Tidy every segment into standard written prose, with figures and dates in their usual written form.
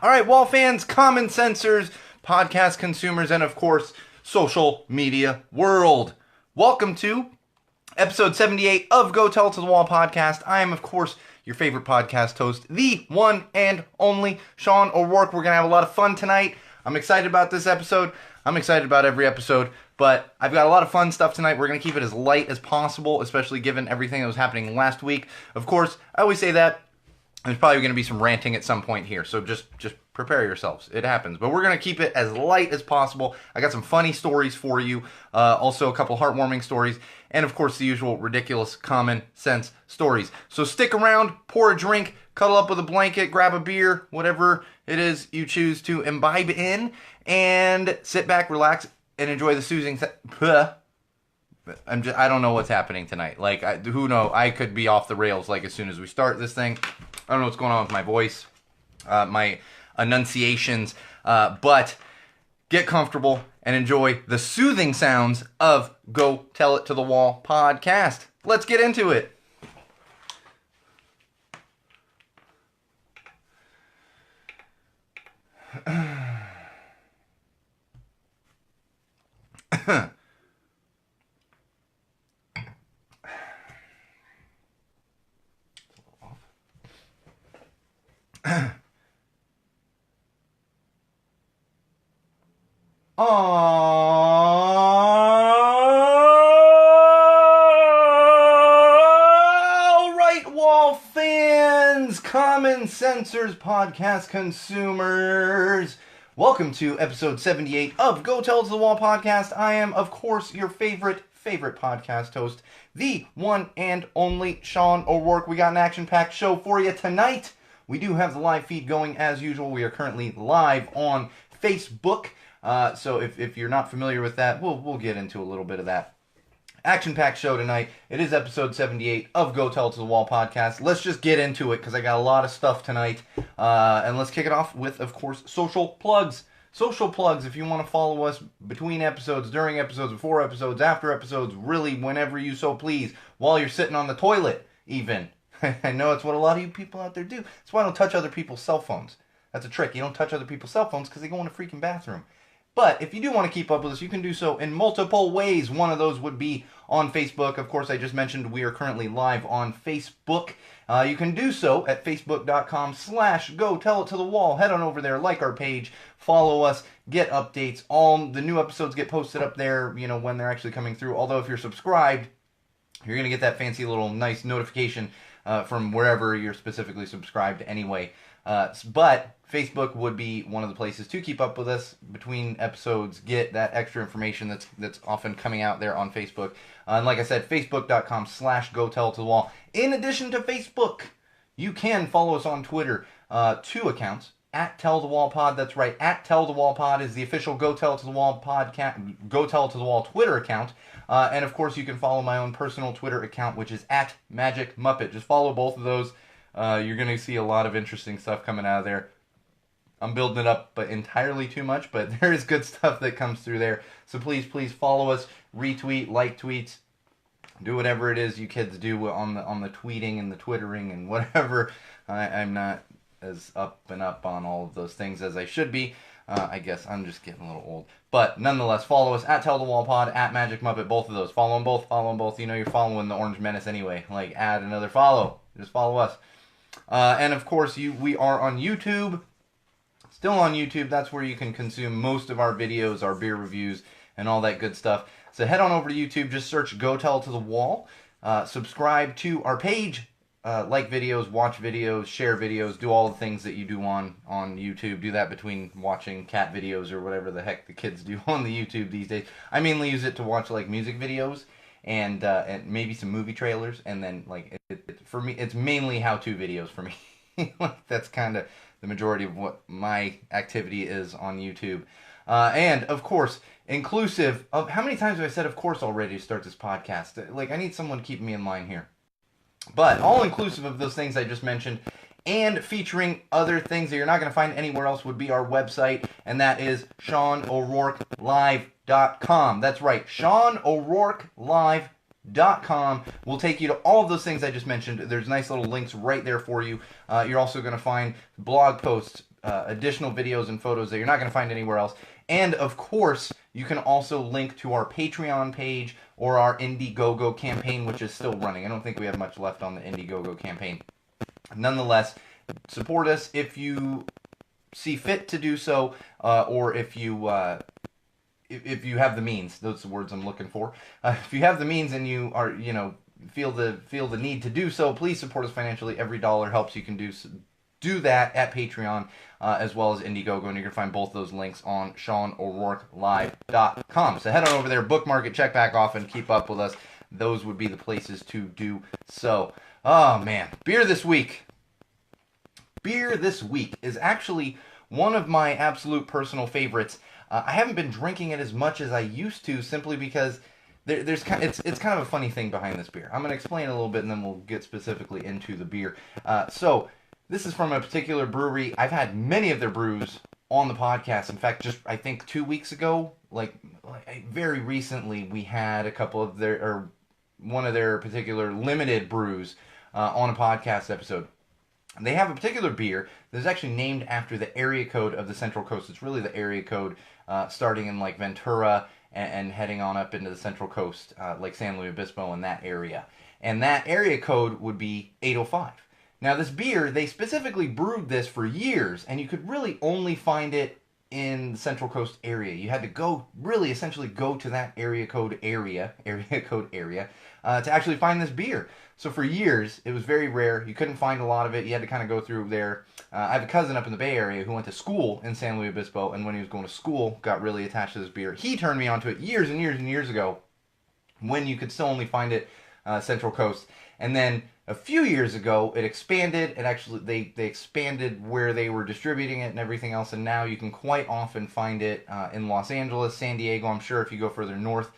All right, wall fans, common sensors, podcast consumers, and of course, social media world. Welcome to episode 78 of Go Tell It to the Wall podcast. I am, of course, your favorite podcast host, the one and only Sean O'Rourke. We're going to have a lot of fun tonight. I'm excited about this episode. I'm excited about every episode, but I've got a lot of fun stuff tonight. We're going to keep it as light as possible, especially given everything that was happening last week. Of course, I always say that. There's probably going to be some ranting at some point here, so just prepare yourselves. It happens. But we're going to keep it as light as possible. I got some funny stories for you, also a couple heartwarming stories, and of course the usual ridiculous common sense stories. So stick around, pour a drink, cuddle up with a blanket, grab a beer, whatever it is you choose to imbibe in, and sit back, relax, and enjoy the soothing... I don't know what's happening tonight. Who knows? I could be off the rails as soon as we start this thing. I don't know what's going on with my voice, my enunciations, but get comfortable and enjoy the soothing sounds of Go Tell It to the Wall podcast. Let's get into it. All right, wall fans, common sensors, podcast consumers. Welcome to episode 78 of Go Tell It to the Wall podcast. I am, of course, your favorite podcast host, the one and only Sean O'Rourke. We got an action-packed show for you tonight. We do have the live feed going as usual. We are currently live on Facebook. So if you're not familiar with that, we'll get into a little bit of that. Action-packed show tonight. It is episode 78 of Go Tell It to the Wall podcast. Let's just get into it because I got a lot of stuff tonight. And let's kick it off with, of course, social plugs. Social plugs, if you want to follow us between episodes, during episodes, before episodes, after episodes, really whenever you so please, while you're sitting on the toilet, even. I know it's what a lot of you people out there do. That's why I don't touch other people's cell phones. That's a trick. You don't touch other people's cell phones because they go in the freaking bathroom. But if you do want to keep up with us, you can do so in multiple ways. One of those would be on Facebook. Of course, I just mentioned we are currently live on Facebook. You can do so at facebook.com/Go Tell It to the Wall. Head on over there, like our page, follow us, get updates. All the new episodes get posted up there, when they're actually coming through. Although if you're subscribed, you're going to get that fancy little nice notification from wherever you're specifically subscribed anyway. But Facebook would be one of the places to keep up with us between episodes, get that extra information that's often coming out there on Facebook. And like I said, facebook.com/Go Tell It to the Wall. In addition to Facebook, you can follow us on Twitter. 2 accounts. At Tell the Wall Pod, that's right. At Tell the Wall Pod is the official Go Tell It to the Wall podcast, Go Tell It to the Wall Twitter account. And of course, you can follow my own personal Twitter account, which is at Magic Muppet. Just follow both of those. You're going to see a lot of interesting stuff coming out of there. I'm building it up, but entirely too much, but there is good stuff that comes through there. So please follow us, retweet, like tweets, do whatever it is you kids do on the tweeting and the twittering and whatever. I'm not as up on all of those things as I should be. I guess I'm just getting a little old. But nonetheless, follow us at Tell the Wall Pod, at Magic Muppet, both of those. Follow them both. You're following the Orange Menace anyway. Add another follow. Just follow us. And of course, we are on YouTube. Still on YouTube. That's where you can consume most of our videos, our beer reviews, and all that good stuff. So head on over to YouTube. Just search Go Tell It to the Wall. Subscribe to our page. Like videos, watch videos, share videos, do all the things that you do on YouTube. Do that between watching cat videos or whatever the heck the kids do on the YouTube these days. I mainly use it to watch music videos and maybe some movie trailers, and then for me it's mainly how-to videos for me. That's kind of the majority of what my activity is on YouTube. And of course, inclusive of how many times have I said of course already to start this podcast? I need someone keeping me in line here. But all inclusive of those things I just mentioned, and featuring other things that you're not going to find anywhere else, would be our website, and that is SeanO'RourkeLive.com. That's right, SeanO'RourkeLive.com will take you to all of those things I just mentioned. There's nice little links right there for you. You're also going to find blog posts, additional videos and photos that you're not going to find anywhere else. And of course, you can also link to our Patreon page or our Indiegogo campaign, which is still running. I don't think we have much left on the Indiegogo campaign. Nonetheless, support us if you see fit to do so, or if you have the means. Those are the words I'm looking for. If you have the means and you are, feel the need to do so, please support us financially. Every dollar helps. You can do that at Patreon, as well as Indiegogo, and you can find both those links on SeanO'RourkeLive.com. So head on over there, bookmark it, check back off, and keep up with us. Those would be the places to do so. Oh man, beer this week. Beer this week is actually one of my absolute personal favorites. I haven't been drinking it as much as I used to, simply because it's kind of a funny thing behind this beer. I'm going to explain a little bit, and then we'll get specifically into the beer. So this is from a particular brewery. I've had many of their brews on the podcast. In fact, just I think 2 weeks ago, like very recently, we had a couple of one of their particular limited brews on a podcast episode. They have a particular beer that is actually named after the area code of the Central Coast. It's really the area code starting in like Ventura and heading on up into the Central Coast, like San Luis Obispo and that area. And that area code would be 805. Now this beer, they specifically brewed this for years, and you could really only find it in the Central Coast area. You had to essentially go to that area code area to actually find this beer. So for years, it was very rare. You couldn't find a lot of it. You had to kind of go through there. I have a cousin up in the Bay Area who went to school in San Luis Obispo, and when he was going to school, got really attached to this beer. He turned me onto it years and years and years ago, when you could still only find it Central Coast. And then a few years ago, it expanded. It actually they expanded where they were distributing it and everything else, and now you can quite often find it in Los Angeles, San Diego. I'm sure if you go further north,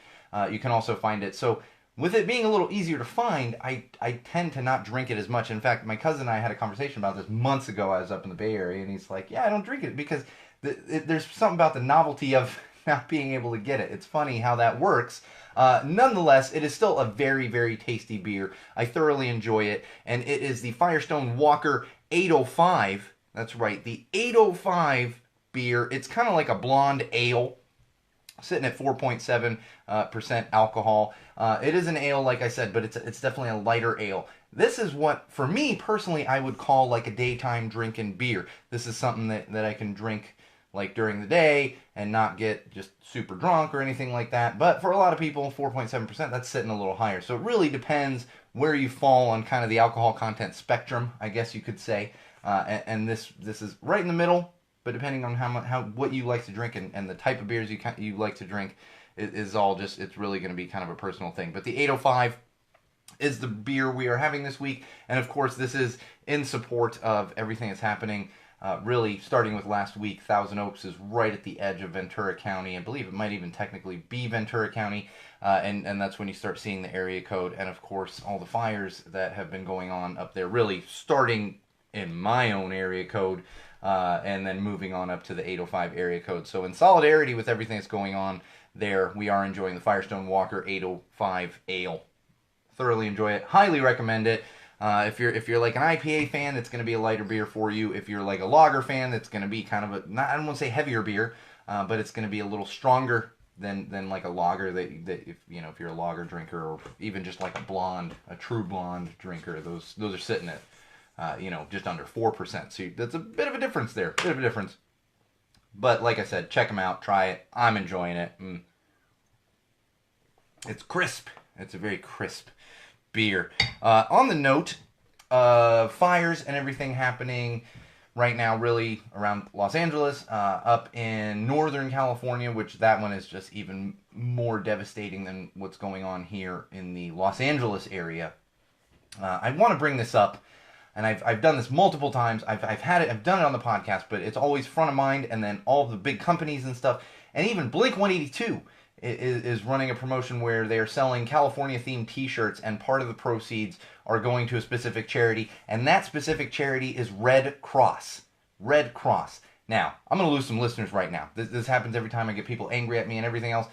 you can also find it. So with it being a little easier to find, I tend to not drink it as much. In fact, my cousin and I had a conversation about this months ago. I was up in the Bay Area, and he's like, yeah, I don't drink it because there's something about the novelty of not being able to get it. It's funny how that works. Nonetheless, it is still a very, very tasty beer. I thoroughly enjoy it, and it is the Firestone Walker 805. That's right, the 805 beer. It's kind of like a blonde ale, sitting at 4.7% alcohol. It is an ale, like I said, but it's definitely a lighter ale. This is what, for me personally, I would call like a daytime drinking beer. This is something that I can drink like during the day and not get just super drunk or anything like that. But for a lot of people, 4.7%, that's sitting a little higher. So it really depends where you fall on kind of the alcohol content spectrum, I guess you could say. And this is right in the middle, but depending on what you like to drink and the type of beers you like to drink is all just, it's really going to be kind of a personal thing. But the 805 is the beer we are having this week. And of course, this is in support of everything that's happening. Really, starting with last week, Thousand Oaks is right at the edge of Ventura County. I believe it might even technically be Ventura County, and that's when you start seeing the area code, and of course, all the fires that have been going on up there, really starting in my own area code, and then moving on up to the 805 area code. So in solidarity with everything that's going on there, we are enjoying the Firestone Walker 805 Ale. Thoroughly enjoy it. Highly recommend it. If you're like an IPA fan, it's going to be a lighter beer for you. If you're like a lager fan, it's going to be kind of I don't want to say heavier beer, but it's going to be a little stronger than like a lager that if you're a lager drinker, or even just like a true blonde drinker, those are sitting at just under 4%. So that's a bit of a difference there, But like I said, check them out, try it. I'm enjoying it. It's crisp. It's a very crisp beer. On the note of fires and everything happening right now, really around Los Angeles, up in Northern California, which that one is just even more devastating than what's going on here in the Los Angeles area. I want to bring this up, and I've done this multiple times. I've done it on the podcast, but it's always front of mind, and then all of the big companies and stuff, and even Blink-182 is running a promotion where they are selling California-themed t-shirts, and part of the proceeds are going to a specific charity, and that specific charity is Red Cross. Red Cross. Now, I'm going to lose some listeners right now. This happens every time I get people angry at me and everything else.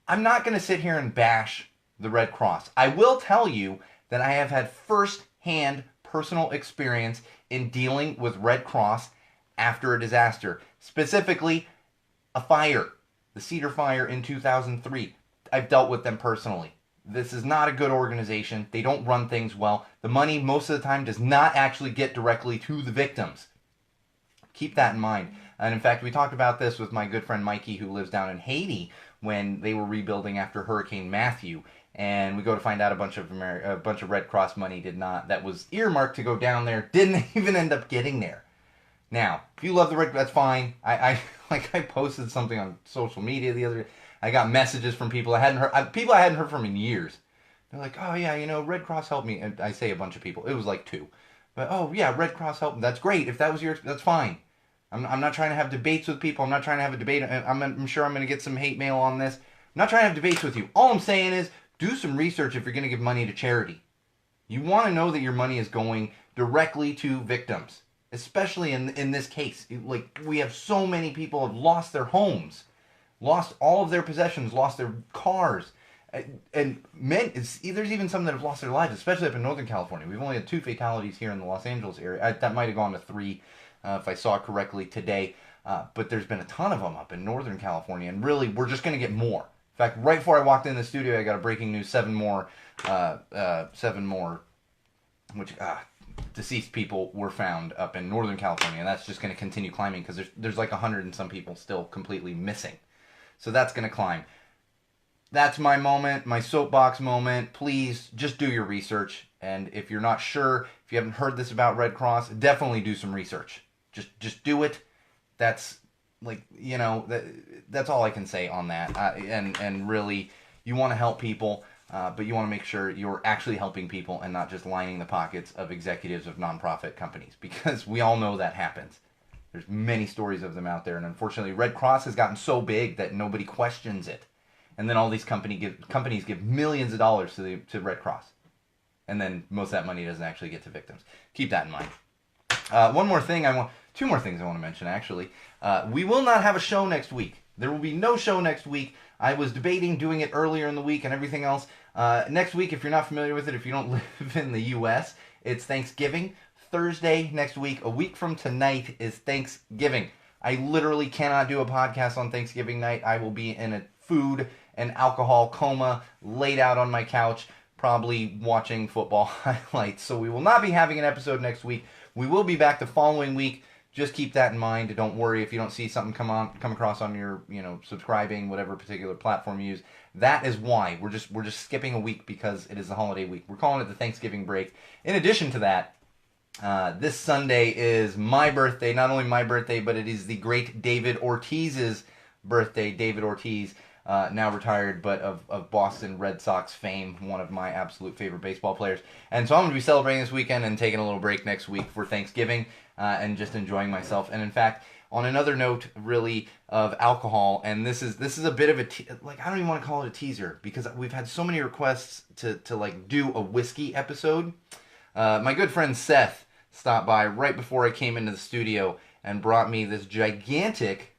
I'm not going to sit here and bash the Red Cross. I will tell you that I have had first-hand personal experience in dealing with Red Cross after a disaster, specifically a fire, the Cedar Fire in 2003. I've dealt with them personally. This is not a good organization. They don't run things well. The money most of the time does not actually get directly to the victims. Keep that in mind. And in fact, we talked about this with my good friend Mikey, who lives down in Haiti, when they were rebuilding after Hurricane Matthew. And we go to find out a bunch of Red Cross money that was earmarked to go down there, didn't even end up getting there. Now, if you love the Red, that's fine. I posted something on social media the other day. I got messages from people I hadn't heard from in years. They're like, oh yeah, Red Cross helped me. And I say a bunch of people. It was like 2. But oh yeah, Red Cross helped me. That's great. If that was that's fine. I'm not trying to have debates with people. I'm not trying to have a debate. I'm sure I'm going to get some hate mail on this. I'm not trying to have debates with you. All I'm saying is do some research if you're going to give money to charity. You want to know that your money is going directly to victims, especially in this case. Like, we have so many people have lost their homes, lost all of their possessions, lost their cars. And there's even some that have lost their lives, especially up in Northern California. We've only had 2 fatalities here in the Los Angeles area. That might have gone to 3 if I saw it correctly today. But there's been a ton of them up in Northern California. And really, we're just going to get more. In fact, right before I walked in the studio, I got a breaking news: 7 more deceased people were found up in Northern California. And that's just going to continue climbing because there's like 100 and some people still completely missing. So that's going to climb. That's my moment, my soapbox moment. Please just do your research. And if you're not sure, if you haven't heard this about Red Cross, definitely do some research. Just do it. That's that's all I can say on that. And really, you want to help people, but you want to make sure you're actually helping people and not just lining the pockets of executives of nonprofit companies, because we all know that happens. There's many stories of them out there, and unfortunately, Red Cross has gotten so big that nobody questions it. And then all these companies give millions of dollars to Red Cross. And then most of that money doesn't actually get to victims. Keep that in mind. Two more things I want to mention, actually. We will not have a show next week. There will be no show next week. I was debating doing it earlier in the week and everything else. Next week, if you're not familiar with it, if you don't live in the U.S., it's Thanksgiving. Thursday next week, a week from tonight, is Thanksgiving. I literally cannot do a podcast on Thanksgiving night. I will be in a food and alcohol coma, laid out on my couch, probably watching football highlights. So we will not be having an episode next week. We will be back the following week. Just keep that in mind. Don't worry if you don't see something come across on your, subscribing, whatever particular platform you use. That is why. We're just skipping a week because it is the holiday week. We're calling it the Thanksgiving break. In addition to that, this Sunday is my birthday. Not only my birthday, but it is the great David Ortiz's birthday. David Ortiz, now retired, but of Boston Red Sox fame, one of my absolute favorite baseball players. And so I'm going to be celebrating this weekend and taking a little break next week for Thanksgiving, and just enjoying myself. And in fact, on another note, really, of alcohol, and this is a bit of I don't even want to call it a teaser, because we've had so many requests to do a whiskey episode. My good friend Seth stopped by right before I came into the studio and brought me this gigantic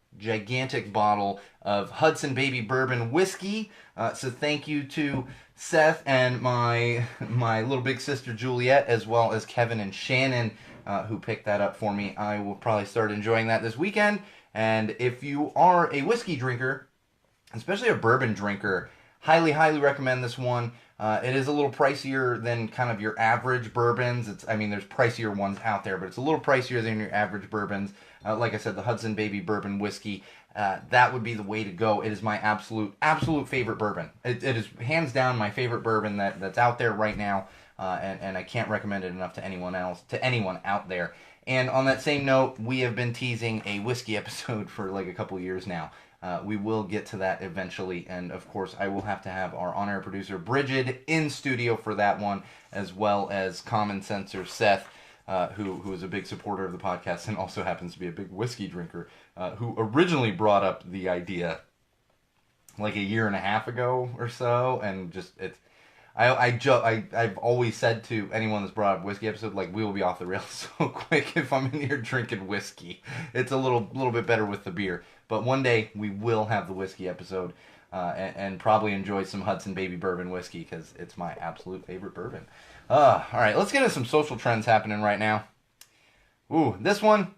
bottle of Hudson Baby Bourbon whiskey. So thank you to Seth and my little big sister Juliet, as well as Kevin and Shannon, who picked that up for me. I will probably start enjoying that this weekend. And if you are a whiskey drinker, especially a bourbon drinker, highly recommend this one. It is a little pricier than kind of your average bourbons. There's pricier ones out there, but it's a little pricier than your average bourbons. Like I said, the Hudson Baby Bourbon Whiskey, that would be the way to go. It is my absolute favorite bourbon. It is hands down my favorite bourbon that's out there right now, and I can't recommend it enough to anyone out there. And on that same note, we have been teasing a whiskey episode for like a couple years now. We will get to that eventually, and of course I will have to have our on-air producer Bridget in studio for that one, as well as Common Sensor Seth, who is a big supporter of the podcast and also happens to be a big whiskey drinker, who originally brought up the idea like a year and a half ago or so, and just I've always said to anyone that's brought up whiskey episode, like, we will be off the rails so quick if I'm in here drinking whiskey. It's a little bit better with the beer. But one day we will have the whiskey episode, and probably enjoy some Hudson Baby Bourbon whiskey, because it's my absolute favorite bourbon. All right, let's get into some social trends happening right now. Ooh, this one,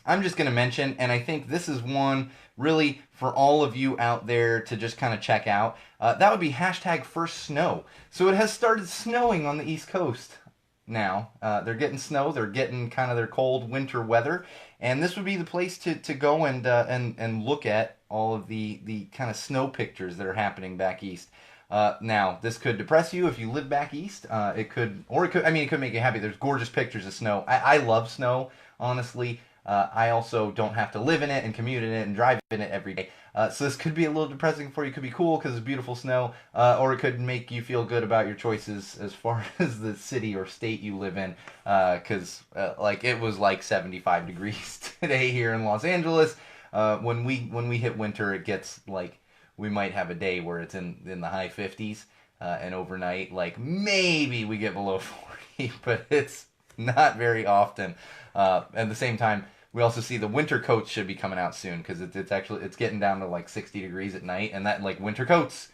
I'm just going to mention, and I think this is one really for all of you out there to just kind of check out. That would be hashtag first snow. So it has started snowing on the East Coast now. They're getting snow. They're getting kind of their cold winter weather, and this would be the place to go and look at all of the kind of snow pictures that are happening back east. Now, this could depress you if you live back east. It could, or it could. I mean, it could make you happy. There's gorgeous pictures of snow. I love snow, honestly. I also don't have to live in it and commute in it and drive in it every day. So this could be a little depressing for you. It could be cool because it's beautiful snow, or it could make you feel good about your choices as far as the city or state you live in. Because like it was like 75 degrees today here in Los Angeles. When we hit winter, it gets like we might have a day where it's in the high 50s, and overnight, like maybe we get below 40, but it's not very often. At the same time, we also see the winter coats should be coming out soon because it's getting down to like 60 degrees at night, and that like winter coats.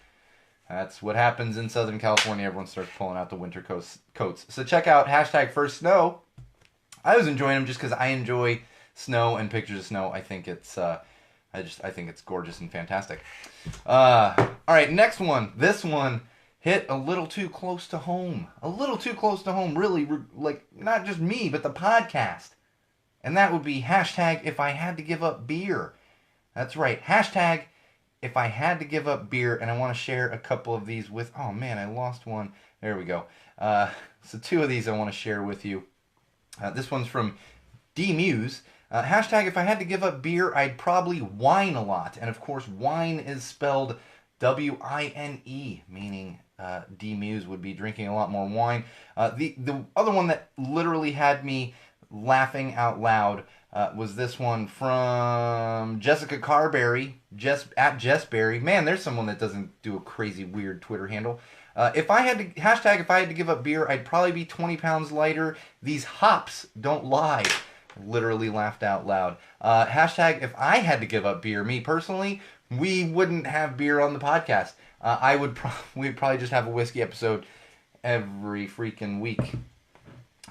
That's what happens in Southern California. Everyone starts pulling out the winter coats. So check out hashtag first snow. I was enjoying them just because I enjoy snow and pictures of snow. I think it's I think it's gorgeous and fantastic. All right, next one. This one hit a little too close to home. A little too close to home, really, like not just me, but the podcast. And that would be hashtag if I had to give up beer. That's right, hashtag if I had to give up beer. And I want to share a couple of these with, oh man, I lost one. There we go. So two of these I want to share with you. This one's from D Muse. Hashtag if I had to give up beer, I'd probably whine a lot. And of course, wine is spelled W-I-N-E, meaning D Muse would be drinking a lot more wine. The other one that literally had me laughing out loud was this one from Jessica Carberry, at Jessberry. Man, there's someone that doesn't do a crazy weird Twitter handle. If I had to give up beer, I'd probably be 20 pounds lighter. These hops don't lie. Literally laughed out loud. Hashtag if I had to give up beer, me personally, we wouldn't have beer on the podcast. We'd probably just have a whiskey episode every freaking week.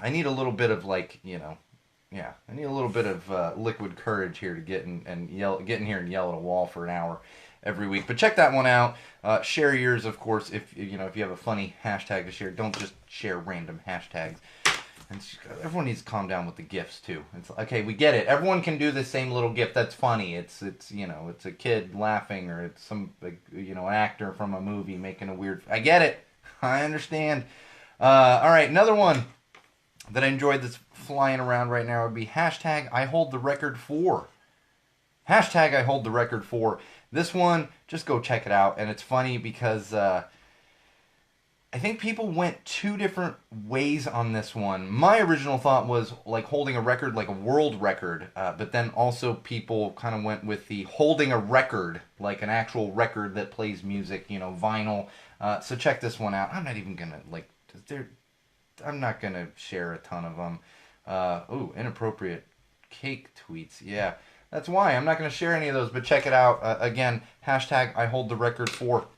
I need a little bit of I need a little bit of liquid courage here to get in here and yell at a wall for an hour every week. But check that one out. Share yours, of course, if you have a funny hashtag to share. Don't just share random hashtags. And everyone needs to calm down with the gifs too. It's okay, we get it. Everyone can do the same little gif that's funny. It's a kid laughing, or it's some an actor from a movie making a weird. I get it. I understand. All right, another one that I enjoyed that's flying around right now would be hashtag I hold the record for. Hashtag I hold the record for. This one, just go check it out, and it's funny because. I think people went two different ways on this one. My original thought was like holding a record, like a world record, but then also people kind of went with the holding a record, like an actual record that plays music, vinyl. So check this one out. I'm not even gonna I'm not gonna share a ton of them. Inappropriate cake tweets. Yeah, that's why I'm not gonna share any of those. But check it out. Again, hashtag I hold the record for.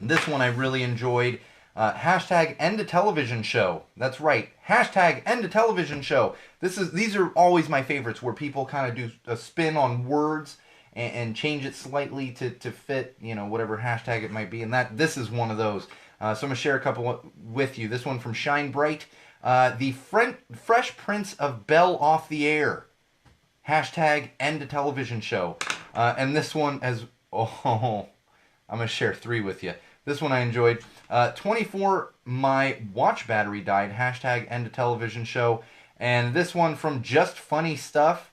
This one I really enjoyed. Hashtag end a television show. That's right. Hashtag end a television show. These are always my favorites, where people kind of do a spin on words and change it slightly to fit, whatever hashtag it might be. And this is one of those. So I'm going to share a couple with you. This one from Shine Bright. The Fresh Prince of Bel-Off the Air. Hashtag end a television show. And this one I'm going to share three with you. This one I enjoyed. 24, my watch battery died. Hashtag end a television show. And this one from Just Funny Stuff.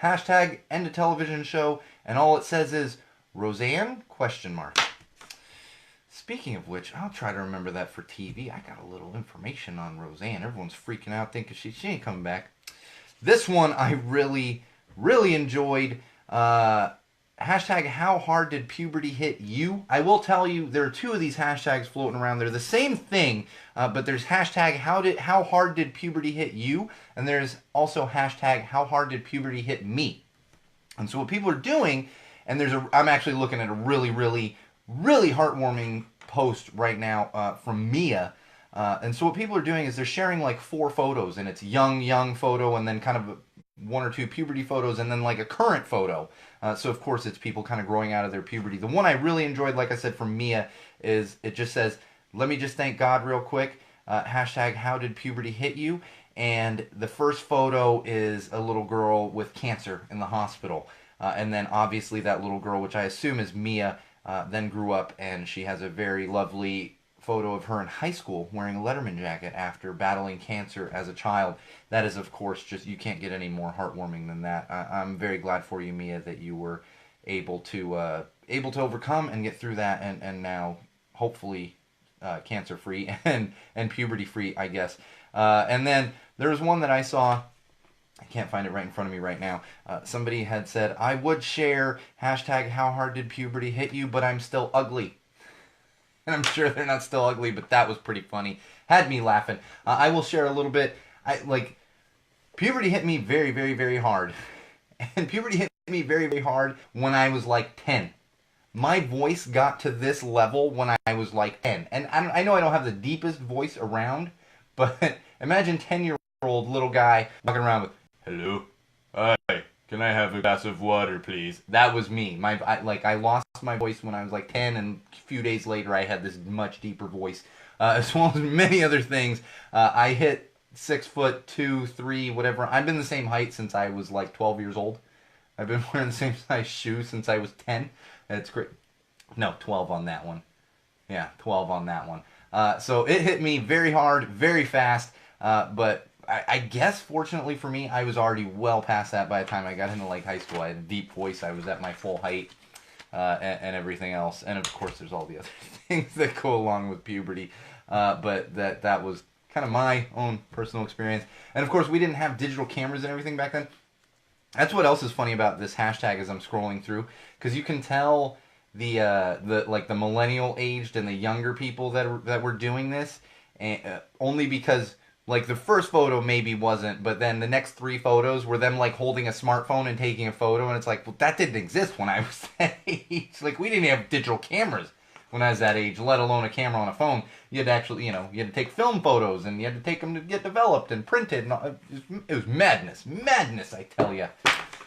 Hashtag end a television show. And all it says is, Roseanne? ? Speaking of which, I'll try to remember that for TV. I got a little information on Roseanne. Everyone's freaking out thinking she ain't coming back. This one I really, really enjoyed. Hashtag how hard did puberty hit you? I will tell you, there are two of these hashtags floating around. They're the same thing, but there's hashtag how hard did puberty hit you? And there's also hashtag how hard did puberty hit me? And so what people are doing, and I'm actually looking at a really, really, really heartwarming post right now from Mia. And so what people are doing is they're sharing like 4 photos, and it's young photo, and then kind of one or two puberty photos, and then like a current photo. So of course it's people kind of growing out of their puberty. The one I really enjoyed, like I said, from Mia, is it just says, "Let me just thank God real quick. Hashtag how did puberty hit you?" And the first photo is a little girl with cancer in the hospital. And then obviously that little girl, which I assume is Mia, then grew up, and she has a very lovely photo of her in high school wearing a Letterman jacket after battling cancer as a child. That is, of course, just, you can't get any more heartwarming than that. I'm very glad for you, Mia, that you were able to overcome and get through that, and now hopefully cancer free and puberty free, I guess. And then there was one that I saw. I can't find it right in front of me right now. Somebody had said, "I would share hashtag how hard did puberty hit you, but I'm still ugly." And I'm sure they're not still ugly, but that was pretty funny. Had me laughing. I will share a little bit. Puberty hit me very, very, very hard. And puberty hit me very, very hard when I was like 10. My voice got to this level when I was like 10. And I know I don't have the deepest voice around, but imagine 10-year-old little guy walking around with, "Hello, hi, can I have a glass of water, please?" That was me. I lost my voice when I was like 10, and a few days later I had this much deeper voice, as well as many other things. I hit 6'2", 3", whatever. I've been the same height since I was like 12 years old. I've been wearing the same size shoes since I was 10. It's great. No, 12 on that one. Yeah, 12 on that one. So it hit me very hard, very fast, but I guess fortunately for me, I was already well past that by the time I got into like high school. I had a deep voice. I was at my full height, and everything else. And of course, there's all the other things that go along with puberty. But that was kind of my own personal experience. And of course, we didn't have digital cameras and everything back then. That's what else is funny about this hashtag as I'm scrolling through, because you can tell the millennial aged and the younger people that were doing this, and only because like the first photo maybe wasn't, but then the next 3 photos were them like holding a smartphone and taking a photo, and it's like, well, that didn't exist when I was that age. Like, we didn't have digital cameras when I was that age, let alone a camera on a phone. You had to actually, you had to take film photos, and you had to take them to get developed and printed. And it was madness, I tell you.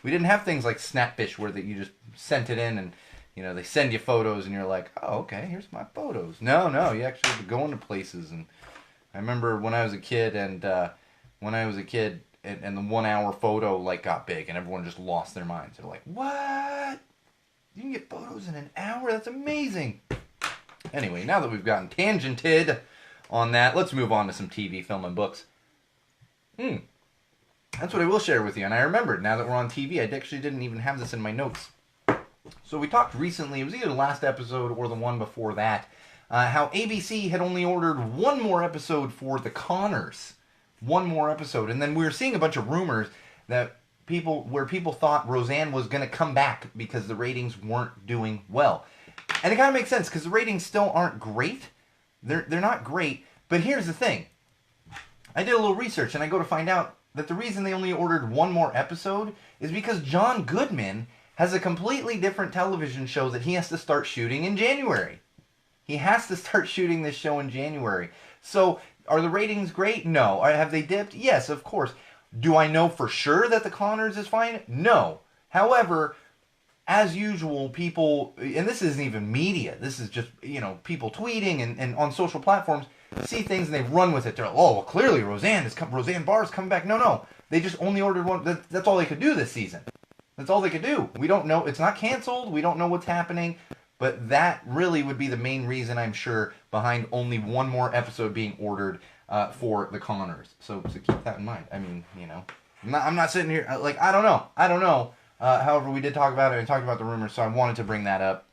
We didn't have things like Snapfish where you just sent it in and they send you photos and you're like, oh, okay, here's my photos. No, you actually have to go into places. And I remember when I was a kid, and the 1 hour photo like got big and everyone just lost their minds. They're like, what? You can get photos in an hour? That's amazing. Anyway, now that we've gotten tangented on that, let's move on to some TV, film, and books. That's what I will share with you. And I remembered, now that we're on TV, I actually didn't even have this in my notes. So we talked recently, it was either the last episode or the one before that, how ABC had only ordered one more episode for The Conners. One more episode. And then we were seeing a bunch of rumors that people thought Roseanne was going to come back because the ratings weren't doing well. And it kind of makes sense, because the ratings still aren't great. They're not great. But here's the thing. I did a little research, and I go to find out that the reason they only ordered one more episode is because John Goodman has a completely different television show that he has to start shooting in January. He has to start shooting this show in January. So, are the ratings great? No. Have they dipped? Yes, of course. Do I know for sure that The Conners is fine? No. However, as usual, people, and this isn't even media, this is just, people tweeting and on social platforms, see things and they run with it. They're like, oh, well, clearly Roseanne Barr's coming back. No. They just only ordered one. That's all they could do this season. That's all they could do. We don't know. It's not canceled. We don't know what's happening. But that really would be the main reason, I'm sure, behind only one more episode being ordered for The Conners. So keep that in mind. I mean, I'm not sitting here, I don't know. However, we did talk about it and talked about the rumors, so I wanted to bring that up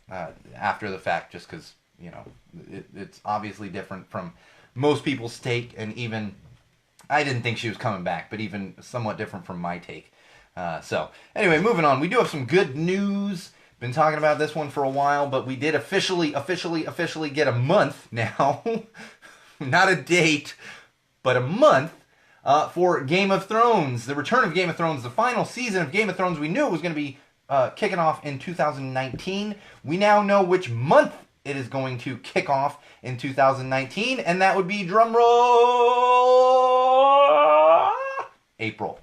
after the fact, just because, it's obviously different from most people's take, and even, I didn't think she was coming back, but even somewhat different from my take. So, anyway, moving on. We do have some good news. Been talking about this one for a while, but we did officially get a month now. Not a date, but a month for Game of Thrones. The return of Game of Thrones, the final season of Game of Thrones. We knew it was going to be kicking off in 2019. We now know which month it is going to kick off in 2019, and that would be, drumroll, April.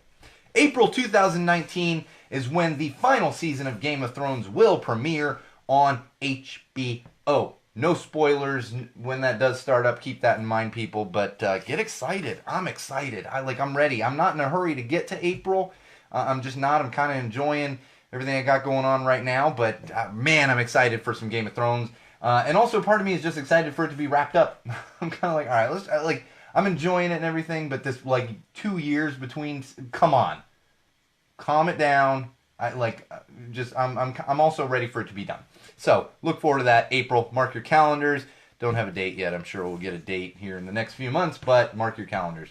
April 2019 is when the final season of Game of Thrones will premiere on HBO. No spoilers when that does start up. Keep that in mind, people. But get excited. I'm excited. I'm ready. I'm not in a hurry to get to April. I'm just not. I'm kind of enjoying everything I got going on right now. But man, I'm excited for some Game of Thrones. And also, part of me is just excited for it to be wrapped up. I'm kind of like, all right, let's I'm enjoying it and everything. But this 2 years between, come on, calm it down. I'm also ready for it to be done. So look forward to that. April, mark your calendars. Don't have a date yet. I'm sure we'll get a date here in the next few months, but mark your calendars.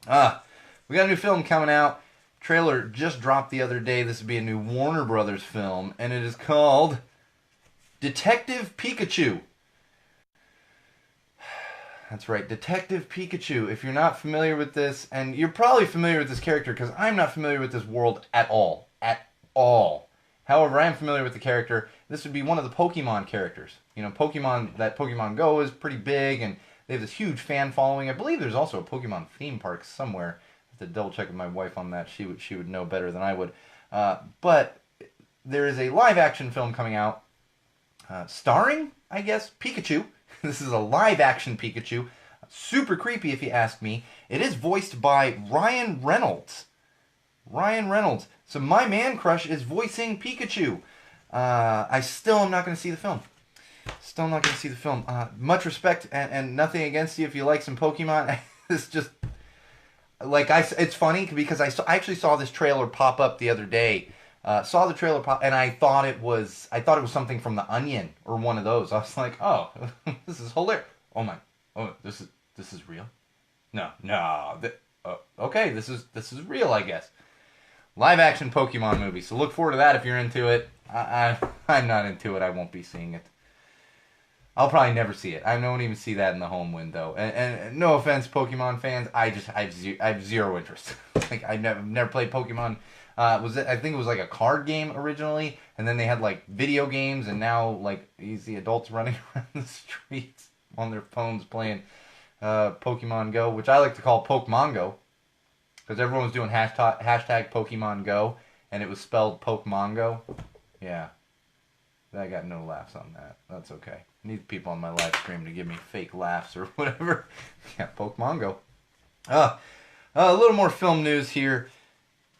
We got a new film coming out. Trailer just dropped the other day. This would be a new Warner Brothers film, and it is called Detective Pikachu. That's right, Detective Pikachu. If you're not familiar with this, and you're probably familiar with this character because I'm not familiar with this world at all. At all. However, I am familiar with the character. This would be one of the Pokemon characters. You know, Pokemon Go is pretty big, and they have this huge fan following. I believe there's also a Pokemon theme park somewhere. I have to double check with my wife on that. She would know better than I would. But there is a live action film coming out starring, I guess, Pikachu. This is a live action Pikachu. Super creepy if you ask me. It is voiced by Ryan Reynolds. Ryan Reynolds. So my man crush is voicing Pikachu. I still am not going to see the film. Still not going to see the film. Much respect and nothing against you if you like some Pokemon. It's just it's funny because I actually saw this trailer pop up the other day. Saw the trailer pop and I thought it was something from The Onion or one of those. I was like, oh, this is hilarious. This is real. No. Okay, this is real, I guess. Live action Pokemon movie. So look forward to that if you're into it. I'm not into it. I won't be seeing it. I'll probably never see it. I won't even see that in the home window. And no offense, Pokemon fans. I have zero interest. I've never played Pokemon. I think it was like a card game originally, and then they had video games, and now you see adults running around the streets on their phones playing Pokemon Go, which I like to call Pokemon Go. Because everyone was doing hashtag Pokemon Go, and it was spelled Pokemongo. Yeah. I got no laughs on that. That's okay. I need people on my live stream to give me fake laughs or whatever. Yeah, Pokemon Go. A little more film news here.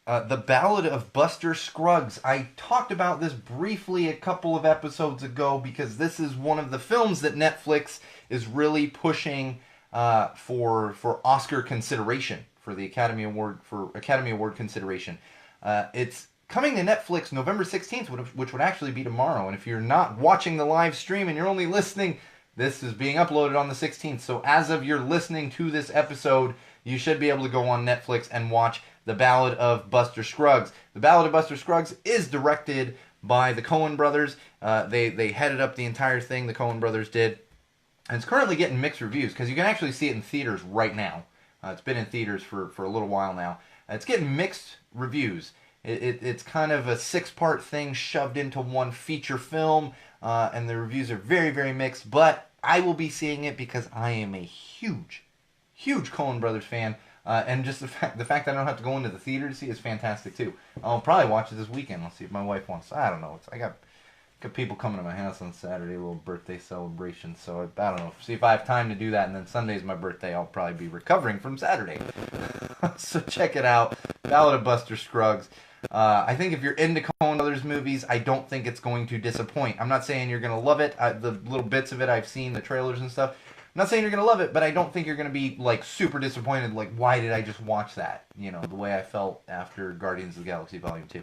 The Ballad of Buster Scruggs. I talked about this briefly a couple of episodes ago because this is one of the films that Netflix is really pushing for Oscar consideration. For the Academy Award consideration. It's coming to Netflix November 16th, which would actually be tomorrow. And if you're not watching the live stream and you're only listening, this is being uploaded on the 16th. So as of you're listening to this episode, you should be able to go on Netflix and watch The Ballad of Buster Scruggs. The Ballad of Buster Scruggs is directed by the Coen brothers. They headed up the entire thing, the Coen brothers did. And it's currently getting mixed reviews because you can actually see it in theaters right now. It's been in theaters for a little while now. It's getting mixed reviews. It's kind of a 6-part thing shoved into one feature film, and the reviews are very, very mixed. But I will be seeing it because I am a huge, huge Coen Brothers fan, and just the fact that I don't have to go into the theater to see is fantastic too. I'll probably watch it this weekend. I'll see if my wife wants. I don't know. I got people coming to my house on Saturday, a little birthday celebration, so I don't know. See if I have time to do that, and then Sunday's my birthday. I'll probably be recovering from Saturday. So check it out, Ballad of Buster Scruggs. I think if you're into Coen Brothers movies, I don't think it's going to disappoint. I'm not saying you're going to love it. The little bits of it I've seen, the trailers and stuff. I'm not saying you're going to love it, but I don't think you're going to be super disappointed, why did I just watch that? You know, the way I felt after Guardians of the Galaxy Volume 2.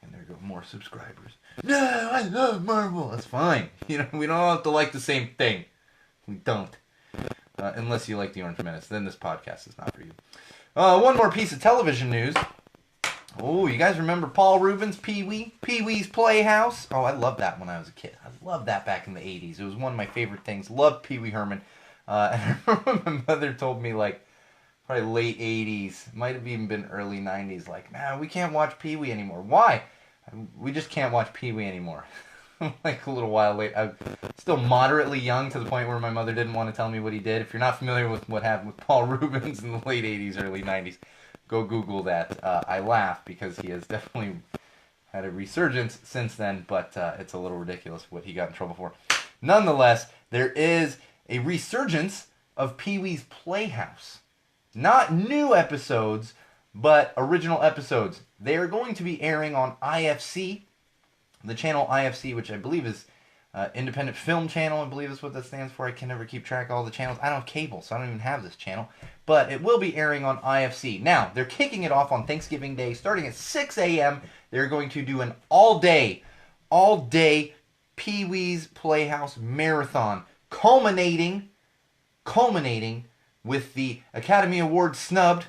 And there go more subscribers. No, I love Marvel. That's fine. You know, we don't have to like the same thing. We don't. Unless you like the Orange Menace. Then this podcast is not for you. One more piece of television news. Oh, you guys remember Paul Reubens' Peewees Playhouse? Oh, I loved that when I was a kid. I loved that back in the 80s. It was one of my favorite things. Loved Pee Wee Herman. And I remember my mother told me, probably late 80s, might have even been early 90s, nah, we can't watch Pee Wee anymore. Why? We just can't watch Pee Wee anymore. A little while later. I'm still moderately young to the point where my mother didn't want to tell me what he did. If you're not familiar with what happened with Paul Reubens in the late 80s, early 90s, Go Google that. I laugh because he has definitely had a resurgence since then, but it's a little ridiculous what he got in trouble for. Nonetheless, there is a resurgence of Peewees Playhouse. Not new episodes, but original episodes. They are going to be airing on IFC, the channel IFC, which I believe is Independent Film Channel. I believe is what that stands for. I can never keep track of all the channels. I don't have cable, so I don't even have this channel. But it will be airing on IFC. Now, they're kicking it off on Thanksgiving Day, starting at 6 a.m. They're going to do an all-day Peewees Playhouse marathon, culminating with the Academy Award snubbed,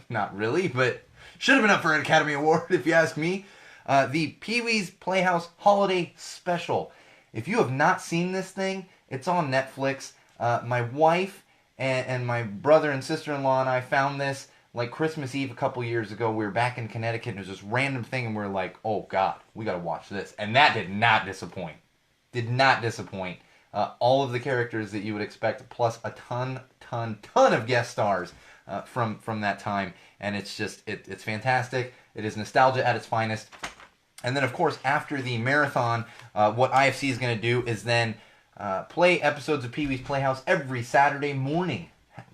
not really, but should have been up for an Academy Award if you ask me, the Peewees Playhouse Holiday Special. If you have not seen this thing, it's on Netflix. My wife and my brother and sister-in-law and I found this like Christmas Eve a couple years ago. We were back in Connecticut, and it was this random thing, and we were like, oh God, we got to watch this. And that did not disappoint. Did not disappoint. All of the characters that you would expect, plus a ton of guest stars from that time. And it's just, it's fantastic. It is nostalgia at its finest. And then, of course, after the marathon, what IFC is going to do is then play episodes of Peewees Playhouse every Saturday morning.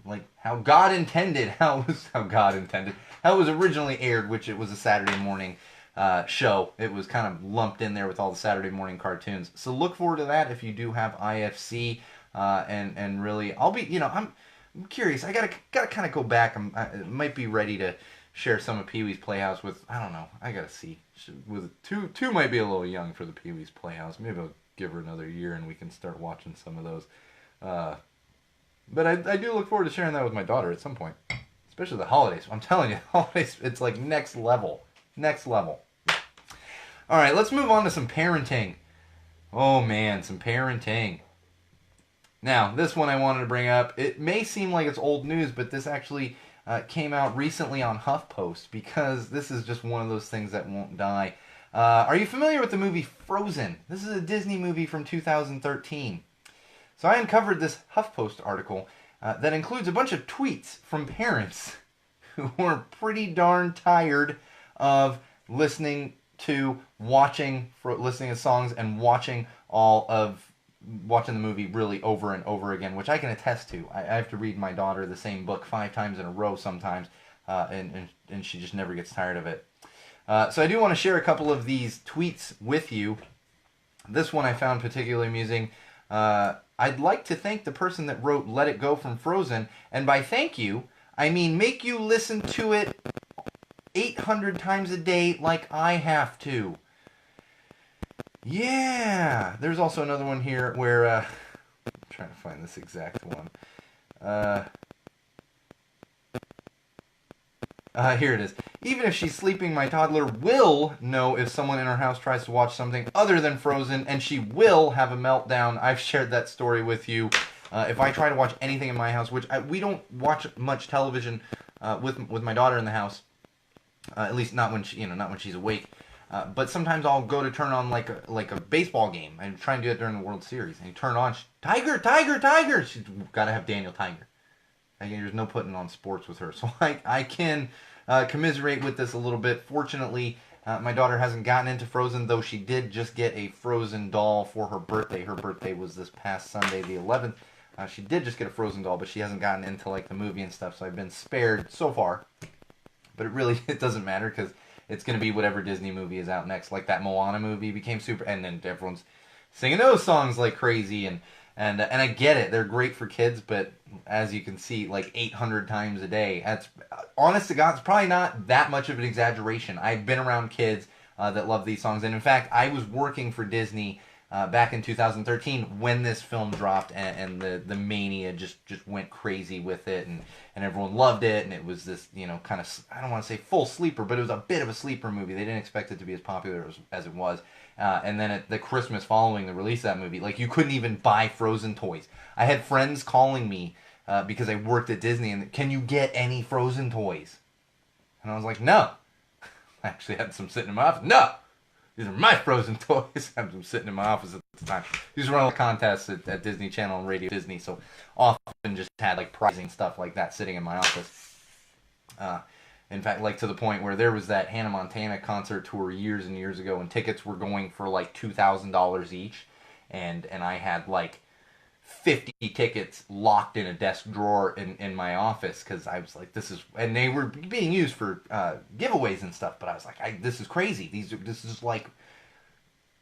Like how God intended, how it was originally aired, which it was a Saturday morning show. It was kind of lumped in there with all the Saturday morning cartoons. So look forward to that if you do have IFC. And really, I'll be, I'm curious. I gotta kind of go back. I might be ready to share some of Peewees Playhouse with, I don't know. I gotta see. With two might be a little young for the Peewees Playhouse. Maybe I'll give her another year and we can start watching some of those. But I do look forward to sharing that with my daughter at some point, especially the holidays. I'm telling you, holidays, it's like next level. Next level. All right, let's move on to some parenting. Oh man, some parenting. Now, this one I wanted to bring up. It may seem like it's old news, but this actually came out recently on HuffPost because this is just one of those things that won't die. Are you familiar with the movie Frozen? This is a Disney movie from 2013. So I uncovered this HuffPost article that includes a bunch of tweets from parents who were pretty darn tired of listening to songs and watching the movie really over and over again, which I can attest to. I have to read my daughter the same book 5 times in a row sometimes, and she just never gets tired of it. So I do want to share a couple of these tweets with you. This one I found particularly amusing. I'd like to thank the person that wrote Let It Go from Frozen, and by thank you, I mean make you listen to it 800 times a day like I have to. Yeah! There's also another one here where, I'm trying to find this exact one. Here it is. Even if she's sleeping, my toddler will know if someone in our house tries to watch something other than Frozen, and she will have a meltdown. I've shared that story with you. If I try to watch anything in my house, which we don't watch much television with my daughter in the house, at least not when she's awake. But sometimes I'll go to turn on like a baseball game. I try and do that during the World Series, and you turn on Tiger, Tiger, Tiger. She's got to have Daniel Tiger. There's no putting on sports with her, so I can commiserate with this a little bit. Fortunately, my daughter hasn't gotten into Frozen, though she did just get a Frozen doll for her birthday. Her birthday was this past Sunday, the 11th. She did just get a Frozen doll, but she hasn't gotten into like the movie and stuff, so I've been spared so far. But it doesn't matter because it's going to be whatever Disney movie is out next. Like that Moana movie became super, and then everyone's singing those songs like crazy, and I get it. They're great for kids, but as you can see, like 800 times a day. That's, honest to God, it's probably not that much of an exaggeration. I've been around kids that love these songs, and in fact, I was working for Disney back in 2013 when this film dropped, and the mania just went crazy with it, and everyone loved it, and it was this, kind of, I don't want to say full sleeper, but it was a bit of a sleeper movie. They didn't expect it to be as popular as it was. And then at the Christmas following the release of that movie, like, you couldn't even buy Frozen toys. I had friends calling me because I worked at Disney, and can you get any Frozen toys? And I was like, no. I actually had some sitting in my office. No! These are my Frozen toys. I have them sitting in my office at the time. These were all contests at Disney Channel and Radio Disney, so often just had like prizing stuff like that sitting in my office. In fact, like to the point where there was that Hannah Montana concert tour years and years ago, and tickets were going for like $2,000 each, and I had like 50 tickets locked in a desk drawer in my office because I was like, this is, and they were being used for giveaways and stuff, but I was like, this is crazy. This is like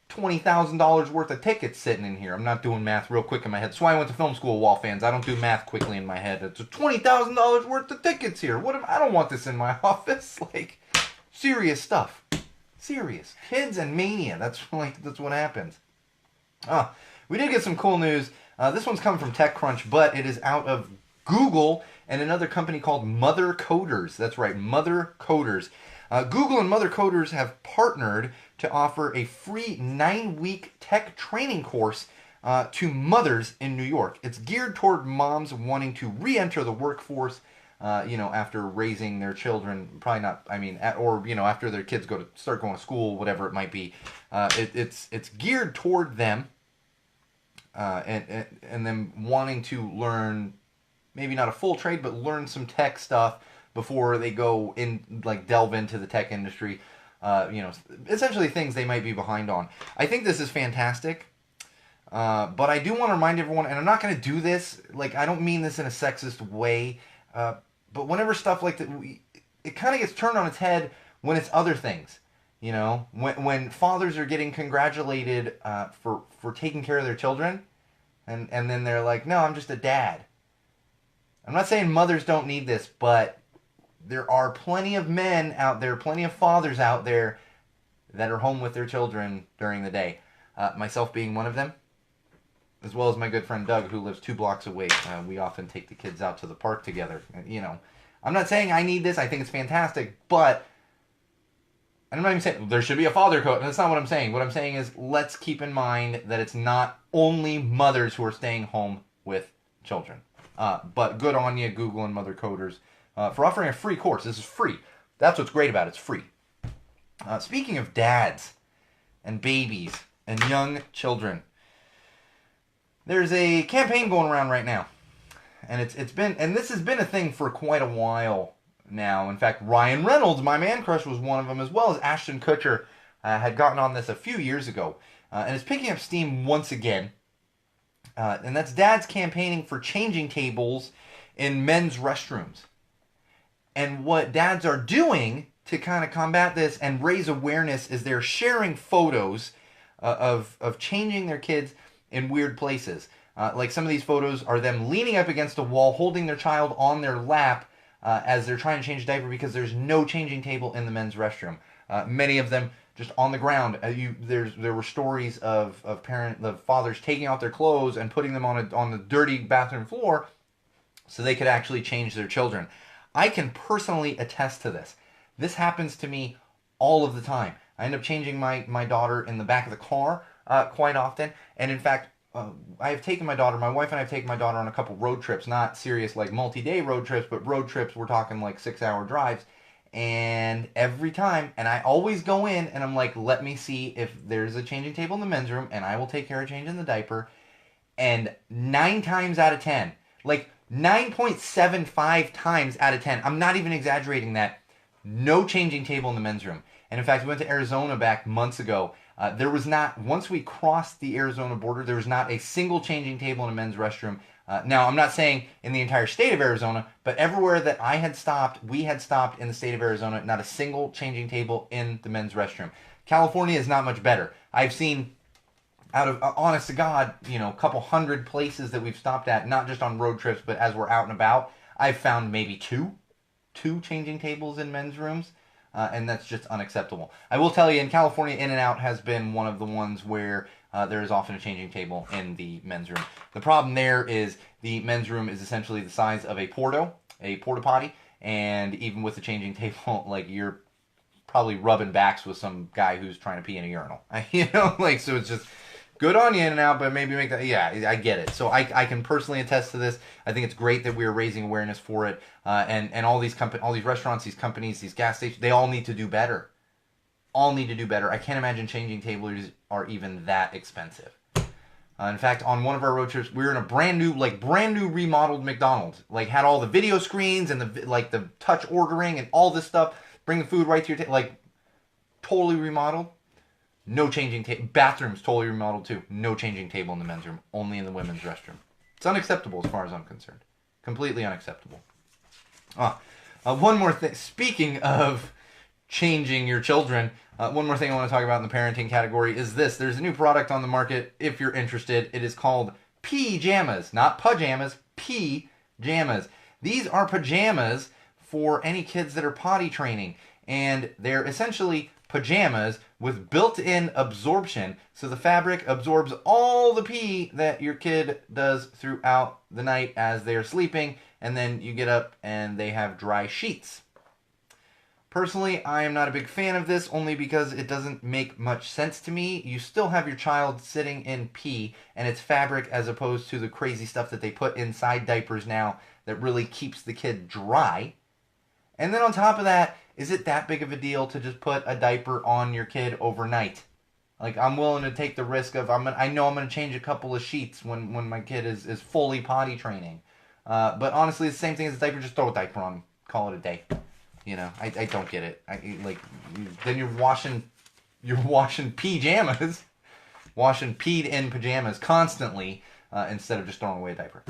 $20,000 worth of tickets sitting in here. I'm not doing math real quick in my head. That's why I went to film school, Wall fans. I don't do math quickly in my head. It's $20,000 worth of tickets here. I don't want this in my office. Like, serious stuff. Serious. Kids and mania. That's what happens. We did get some cool news. This one's coming from TechCrunch, but it is out of Google and another company called Mother Coders. That's right, Mother Coders. Google and Mother Coders have partnered to offer a free 9-week tech training course to mothers in New York. It's geared toward moms wanting to re-enter the workforce, after raising their children. Probably not, after their kids start going to school, whatever it might be. It's geared toward them, and them wanting to learn, maybe not a full trade, but learn some tech stuff before they go in, like delve into the tech industry. Essentially things they might be behind on. I think this is fantastic. But I do want to remind everyone, and I'm not going to do this, like, I don't mean this in a sexist way, but whenever stuff like that, it kind of gets turned on its head when it's other things. When fathers are getting congratulated for taking care of their children, and then they're like, no, I'm just a dad. I'm not saying mothers don't need this, but there are plenty of men out there, plenty of fathers out there that are home with their children during the day. Myself being one of them, as well as my good friend Doug, who lives 2 blocks away. We often take the kids out to the park together. I'm not saying I need this. I think it's fantastic, but I'm not even saying there should be a father code. That's not what I'm saying. What I'm saying is let's keep in mind that it's not only mothers who are staying home with children. But good on you, Google and Mother Coders, for offering a free course. This is free. That's what's great about it. It's free. Speaking of dads and babies and young children, there's a campaign going around right now, and this has been a thing for quite a while now. In fact, Ryan Reynolds, my man crush, was one of them, as well as Ashton Kutcher had gotten on this a few years ago, and it's picking up steam once again. And that's dads campaigning for changing tables in men's restrooms. And what dads are doing to kind of combat this and raise awareness is they're sharing photos of changing their kids in weird places. Like some of these photos are them leaning up against a wall, holding their child on their lap as they're trying to change a diaper because there's no changing table in the men's restroom. Many of them just on the ground. There were stories of fathers taking out their clothes and putting them on the dirty bathroom floor so they could actually change their children. I can personally attest to this. This happens to me all of the time. I end up changing my daughter in the back of the car quite often, and in fact, I have taken my wife and I have taken my daughter on a couple road trips, not serious like multi-day road trips, but road trips, we're talking like 6-hour drives. And every time, and I always go in and I'm like, let me see if there's a changing table in the men's room, and I will take care of changing the diaper. And 9 times out of 10, like 9.75 times out of 10, I'm not even exaggerating that, no changing table in the men's room. And in fact, we went to Arizona back months ago. There was not, once we crossed the Arizona border, there was not a single changing table in a men's restroom. Now, I'm not saying in the entire state of Arizona, but everywhere that we had stopped in the state of Arizona, not a single changing table in the men's restroom. California is not much better. I've seen, out of, honest to God, a couple hundred places that we've stopped at, not just on road trips, but as we're out and about, I've found maybe two changing tables in men's rooms. And that's just unacceptable. I will tell you, in California, In-N-Out has been one of the ones where there is often a changing table in the men's room. The problem there is the men's room is essentially the size of a porta potty, and even with the changing table, like, you're probably rubbing backs with some guy who's trying to pee in a urinal. So it's just good on you, In-N-Out, but maybe make that, yeah, I get it. So I can personally attest to this. I think it's great that we're raising awareness for it. And all these restaurants, these companies, these gas stations, they all need to do better. All need to do better. I can't imagine changing tables are even that expensive. In fact, on one of our road trips, we were in a brand new remodeled McDonald's. Like, had all the video screens and the touch ordering and all this stuff. Bring the food right to your table. Like, totally remodeled. No changing table. Bathrooms totally remodeled too. No changing table in the men's room. Only in the women's restroom. It's unacceptable as far as I'm concerned. Completely unacceptable. One more thing. Speaking of changing your children, one more thing I want to talk about in the parenting category is this. There's a new product on the market if you're interested. It is called Jammas. Not pajamas, Jammas. These are pajamas for any kids that are potty training. And they're essentially pajamas with built-in absorption. So the fabric absorbs all the pee that your kid does throughout the night as they're sleeping. And then you get up and they have dry sheets. Personally, I am not a big fan of this, only because it doesn't make much sense to me. You still have your child sitting in pee, and it's fabric as opposed to the crazy stuff that they put inside diapers now that really keeps the kid dry. And then on top of that, is it that big of a deal to just put a diaper on your kid overnight? Like, I'm willing to take the risk of, I know I'm going to change a couple of sheets when my kid is fully potty training. But honestly, it's the same thing as a diaper. Just throw a diaper on, call it a day. You know, I don't get it. Then you're washing pajamas, washing peed in pajamas constantly instead of just throwing away a diaper.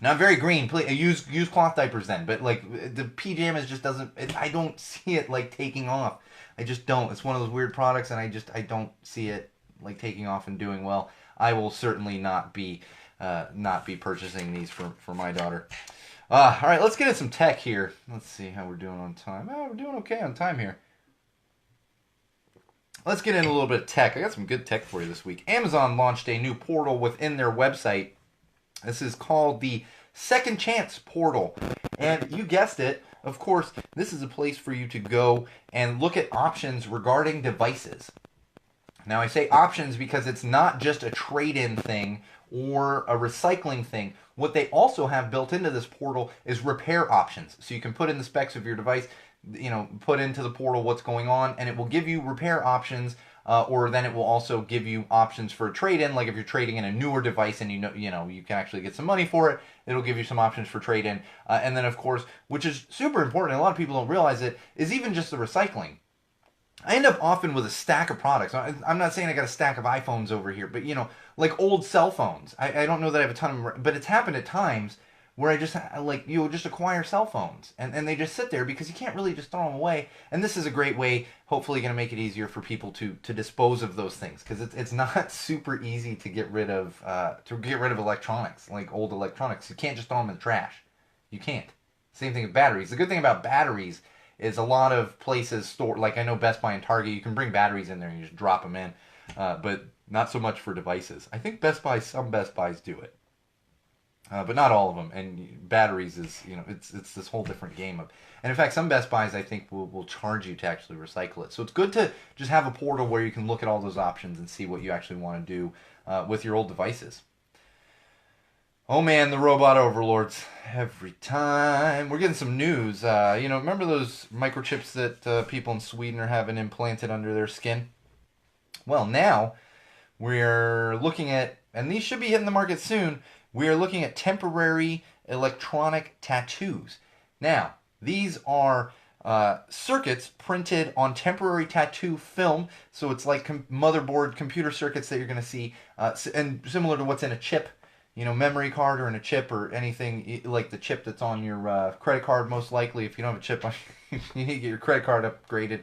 Now, I'm very green. Please use cloth diapers then. But like the pajamas just doesn't. I don't see it like taking off. I just don't. It's one of those weird products, and I don't see it like taking off and doing well. I will certainly not be purchasing these for my daughter. All right, let's get into some tech here. Let's see how we're doing on time. Oh, we're doing okay on time here. Let's get in a little bit of tech. I got some good tech for you this week. Amazon launched a new portal within their website. This is called the Second Chance Portal. And you guessed it, of course, this is a place for you to go and look at options regarding devices. Now, I say options because it's not just a trade-in thing or a recycling thing. What they also have built into this portal is repair options. So you can put in the specs of your device, put into the portal what's going on, and it will give you repair options, or then it will also give you options for a trade-in. Like if you're trading in a newer device and you can actually get some money for it, it'll give you some options for trade-in. And then, of course, which is super important, and a lot of people don't realize it, is even just the recycling. I end up often with a stack of products. I'm not saying I got a stack of iPhones over here, but like old cell phones. I don't know that I have a ton of them, but it's happened at times where I just just acquire cell phones and they just sit there because you can't really just throw them away. And this is a great way, hopefully going to make it easier for people to dispose of those things, because it's not super easy to get rid of electronics, like old electronics. You can't just throw them in the trash. You can't. Same thing with batteries. The good thing about batteries is a lot of places store, like I know Best Buy and Target, you can bring batteries in there and you just drop them in, but not so much for devices. I think some Best Buys do it, but not all of them. And batteries is, it's this whole different game of. And in fact, some Best Buys I think will charge you to actually recycle it. So it's good to just have a portal where you can look at all those options and see what you actually want to do with your old devices. Oh man, the robot overlords. Every time. We're getting some news. Remember those microchips that people in Sweden are having implanted under their skin? Well, now we're looking at, and these should be hitting the market soon, we are looking at temporary electronic tattoos. Now, these are circuits printed on temporary tattoo film, so it's like motherboard computer circuits that you're going to see, and similar to what's in a chip. Memory card or in a chip or anything like the chip that's on your credit card, most likely. If you don't have a chip, you need to get your credit card upgraded.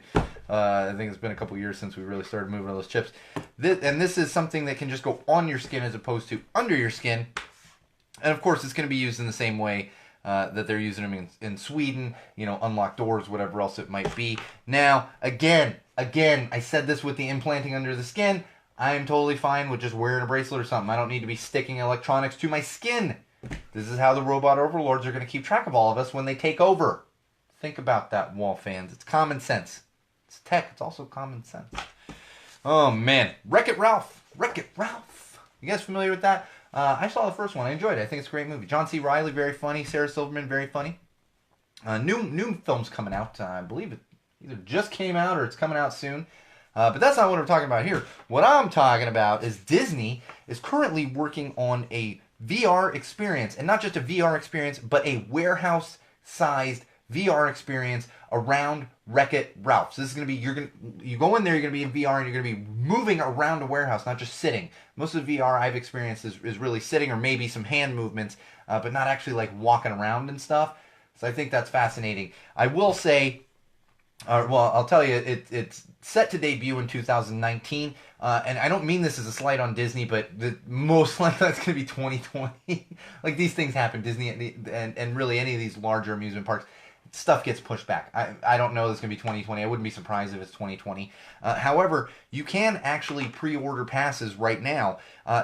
I think it's been a couple years since we really started moving to those chips. This is something that can just go on your skin as opposed to under your skin. And of course, it's going to be used in the same way that they're using them in Sweden, unlock doors, whatever else it might be. Now, again, I said this with the implanting under the skin. I am totally fine with just wearing a bracelet or something. I don't need to be sticking electronics to my skin. This is how the robot overlords are going to keep track of all of us when they take over. Think about that, wall fans. It's common sense. It's tech. It's also common sense. Oh, man. WreckIt Ralph. WreckIt Ralph. You guys familiar with that? I saw the first one. I enjoyed it. I think it's a great movie. John C. Reilly, very funny. Sarah Silverman, very funny. New film's coming out. I believe it either just came out or it's coming out soon. But that's not what I'm talking about here. What I'm talking about is Disney is currently working on a VR experience, and not just a VR experience, but a warehouse-sized VR experience around WreckIt Ralph. So this is gonna be you go in there, you're gonna be in VR, and you're gonna be moving around a warehouse, not just sitting. Most of the VR I've experienced is really sitting or maybe some hand movements, but not actually like walking around and stuff. So I think that's fascinating. I will say, well, I'll tell you, it's set to debut in 2019, and I don't mean this as a slight on Disney, but most likely that's going to be 2020. Like, these things happen, Disney and really any of these larger amusement parks, stuff gets pushed back. I don't know it's going to be 2020. I wouldn't be surprised if it's 2020. However, you can actually pre-order passes right now.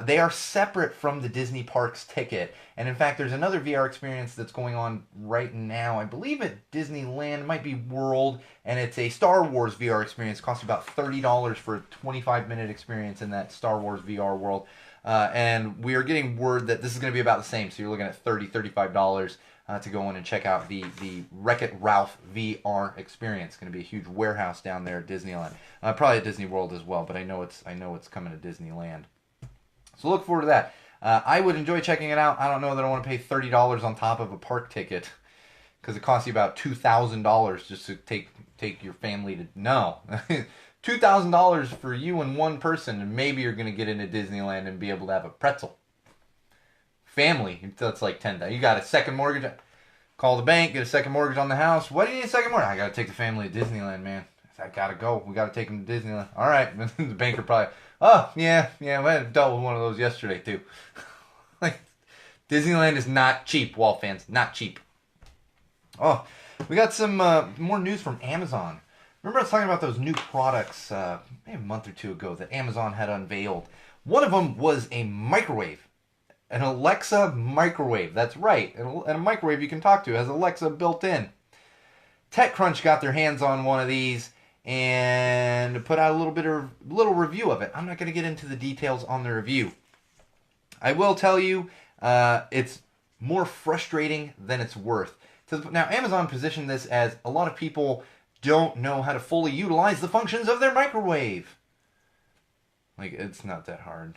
They are separate from the Disney Parks ticket. And in fact, there's another VR experience that's going on right now. I believe at Disneyland, it might be World, and it's a Star Wars VR experience. It costs about $30 for a 25-minute experience in that Star Wars VR world. And we are getting word that this is going to be about the same. So you're looking at $30, $35 to go in and check out the WreckIt Ralph VR experience. It's going to be a huge warehouse down there at Disneyland. Probably at Disney World as well, but I know it's coming to Disneyland. So look forward to that. I would enjoy checking it out. I don't know that I want to pay $30 on top of a park ticket, because it costs you about $2,000 just to take your family to... No. $2,000 for you and one person, and maybe you're going to get into Disneyland and be able to have a pretzel. Family, that's like $10,000. You got a second mortgage, call the bank, get a second mortgage on the house. Why do you need a second mortgage? I got to take the family to Disneyland, man. I got to go. We got to take them to Disneyland. All right. The banker probably, oh, yeah, we had dealt with one of those yesterday, too. Like, Disneyland is not cheap, Walt fans. Not cheap. Oh, we got some more news from Amazon. Remember I was talking about those new products maybe a month or two ago that Amazon had unveiled. One of them was a microwave. An Alexa microwave. That's right. And a microwave you can talk to. It has Alexa built in. TechCrunch got their hands on one of these and put out a little review of it. I'm not going to get into the details on the review. I will tell you, it's more frustrating than it's worth. Now, Amazon positioned this as a lot of people don't know how to fully utilize the functions of their microwave. Like, it's not that hard.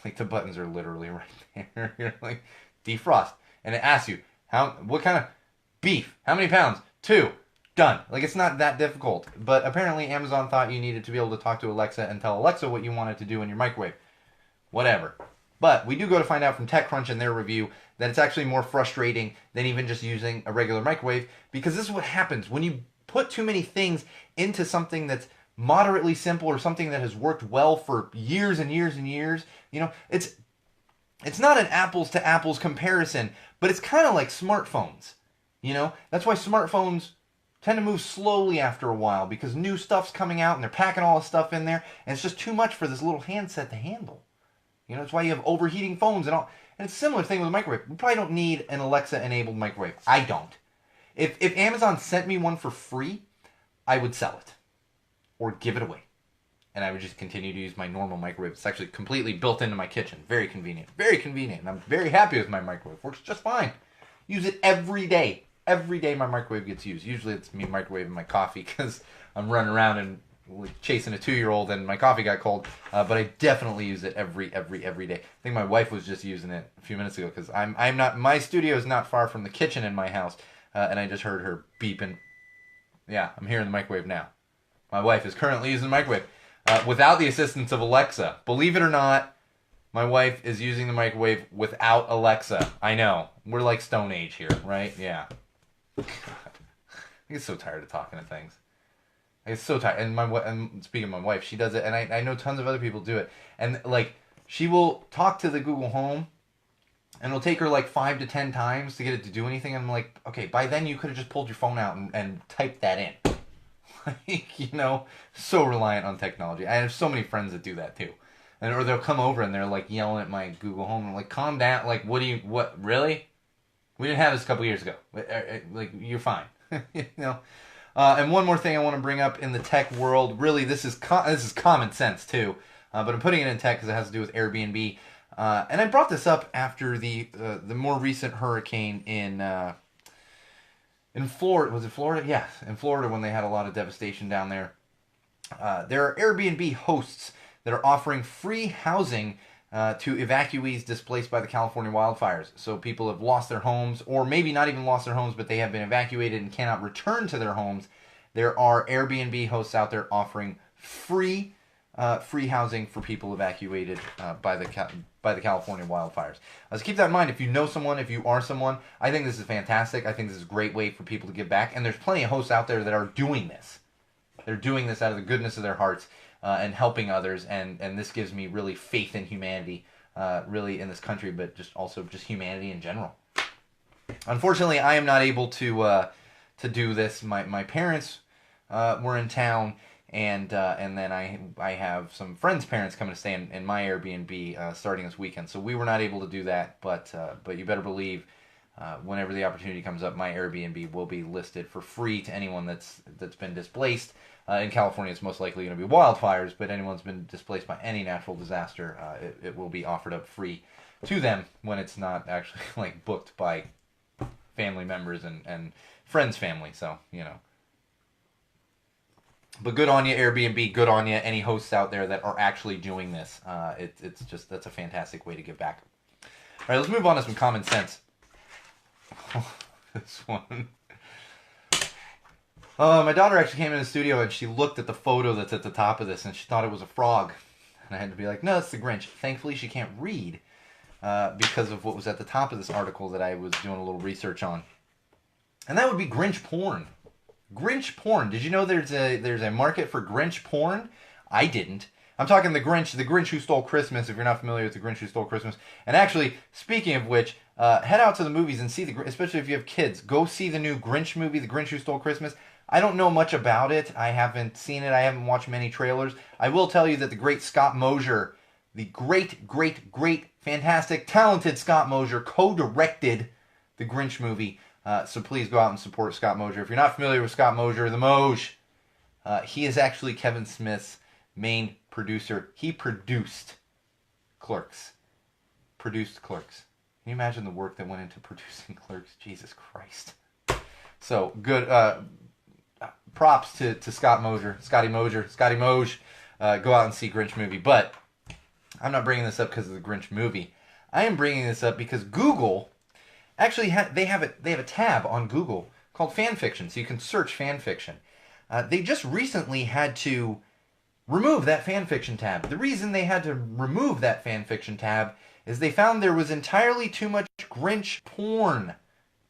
Like, the buttons are literally right there. You're like, defrost. And it asks you, what kind of beef? How many pounds? 2. Done. Like, it's not that difficult. But apparently Amazon thought you needed to be able to talk to Alexa and tell Alexa what you wanted to do in your microwave. Whatever. But we do go to find out from TechCrunch in their review that it's actually more frustrating than even just using a regular microwave, because this is what happens when you put too many things into something that's moderately simple or something that has worked well for years and years and years. You know, it's not an apples to apples comparison, but it's kind of like smartphones. You know, that's why smartphones tend to move slowly after a while, because new stuff's coming out and they're packing all the stuff in there, and it's just too much for this little handset to handle. You know, that's why you have overheating phones and all. And it's a similar thing with a microwave. We probably don't need an Alexa-enabled microwave. I don't. If Amazon sent me one for free, I would sell it. Or give it away. And I would just continue to use my normal microwave. It's actually completely built into my kitchen. Very convenient. Very convenient. And I'm very happy with my microwave. Works just fine. Use it every day. Every day my microwave gets used. Usually it's me microwaving my coffee because I'm running around and chasing a 2-year-old and my coffee got cold. But I definitely use it every day. I think my wife was just using it a few minutes ago because I'm not. My studio is not far from the kitchen in my house, and I just heard her beeping. Yeah, I'm here in the microwave now. My wife is currently using the microwave without the assistance of Alexa. Believe it or not, my wife is using the microwave without Alexa. I know. We're like Stone Age here, right? Yeah. God. I get so tired of talking to things. I get so tired. And speaking of my wife, she does it, and I know tons of other people do it. And, like, she will talk to the Google Home, and it'll take her, like, 5 to 10 times to get it to do anything. And I'm like, okay, by then you could have just pulled your phone out and typed that in. Like, you know, so reliant on technology. I have so many friends that do that too. Or they'll come over and they're like yelling at my Google Home. And I'm like, calm down. Like, what, really? We didn't have this a couple years ago. Like, you're fine. You know? And one more thing I want to bring up in the tech world. Really, this is common sense too. But I'm putting it in tech because it has to do with Airbnb. And I brought this up after the more recent hurricane in Florida. Was it Florida? Yeah, in Florida when they had a lot of devastation down there. There are Airbnb hosts that are offering free housing to evacuees displaced by the California wildfires. So people have lost their homes, or maybe not even lost their homes, but they have been evacuated and cannot return to their homes. There are Airbnb hosts out there offering free housing for people evacuated by the California wildfires. So keep that in mind. If you know someone, if you are someone, I think this is fantastic. I think this is a great way for people to give back. And there's plenty of hosts out there that are doing this. They're doing this out of the goodness of their hearts and helping others. And this gives me really faith in humanity, really in this country, but just humanity in general. Unfortunately, I am not able to do this. My parents were in town. And then I have some friends' parents coming to stay in my Airbnb starting this weekend. So we were not able to do that, but you better believe whenever the opportunity comes up, my Airbnb will be listed for free to anyone that's been displaced. In California, it's most likely going to be wildfires, but anyone that's been displaced by any natural disaster, it will be offered up free to them when it's not actually like booked by family members and friends' family. So, you know. But good on you, Airbnb. Good on you, any hosts out there that are actually doing this. That's a fantastic way to give back. All right, let's move on to some common sense. This one. My daughter actually came in the studio and she looked at the photo that's at the top of this and she thought it was a frog. And I had to be like, no, it's the Grinch. Thankfully, she can't read because of what was at the top of this article that I was doing a little research on. And that would be Grinch porn. Grinch porn. Did you know there's a market for Grinch porn? I didn't. I'm talking the Grinch Who Stole Christmas, if you're not familiar with the Grinch Who Stole Christmas. And actually, speaking of which, head out to the movies and see especially if you have kids, go see the new Grinch movie, The Grinch Who Stole Christmas. I don't know much about it. I haven't seen it. I haven't watched many trailers. I will tell you that the great Scott Mosier, the great, fantastic, talented Scott Mosier, co-directed the Grinch movie. So please go out and support Scott Mosier. If you're not familiar with Scott Mosier, the Moj, he is actually Kevin Smith's main producer. He produced Clerks. Can you imagine the work that went into producing Clerks? Jesus Christ. So good. Props to Scott Mosier, Scotty Moj. Go out and see Grinch movie. But I'm not bringing this up because of the Grinch movie. I am bringing this up because Google actually they have a tab on Google called Fanfiction, so you can search fanfiction. They just recently had to remove that Fanfiction tab. The reason they had to remove that Fanfiction tab is they found there was entirely too much Grinch porn.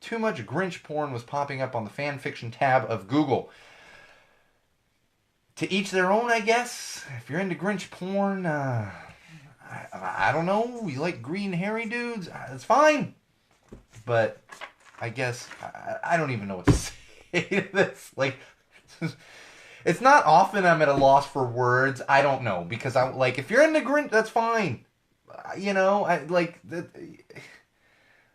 Too much Grinch porn was popping up on the Fanfiction tab of Google. To each their own, I guess. If you're into Grinch porn, I don't know. You like green hairy dudes? It's fine. But I guess I don't even know what to say to this. Like, it's not often I'm at a loss for words. I don't know, because I'm like, if you're into Grinch, that's fine. You know, I don't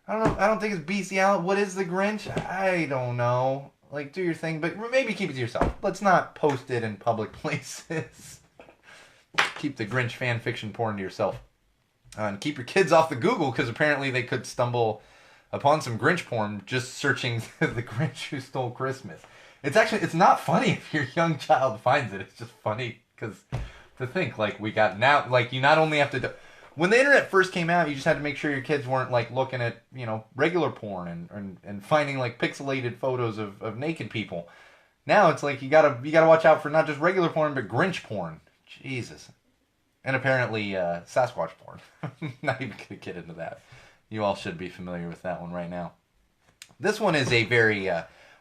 know. I don't think it's bestiality. What is the Grinch? I don't know. Like, do your thing, but maybe keep it to yourself. Let's not post it in public places. Keep the Grinch fan fiction porn to yourself. And keep your kids off the Google, because apparently they could stumble upon some Grinch porn just searching the Grinch Who Stole Christmas. It's not funny if your young child finds it. It's just funny because to think, like, we got now, like, you not only have to when the internet first came out, you just had to make sure your kids weren't like looking at, you know, regular porn and finding like pixelated photos of naked people. Now it's like you gotta watch out for not just regular porn but Grinch porn. Jesus. And apparently Sasquatch porn. Not even gonna get into that. You all should be familiar with that one right now. This one is a very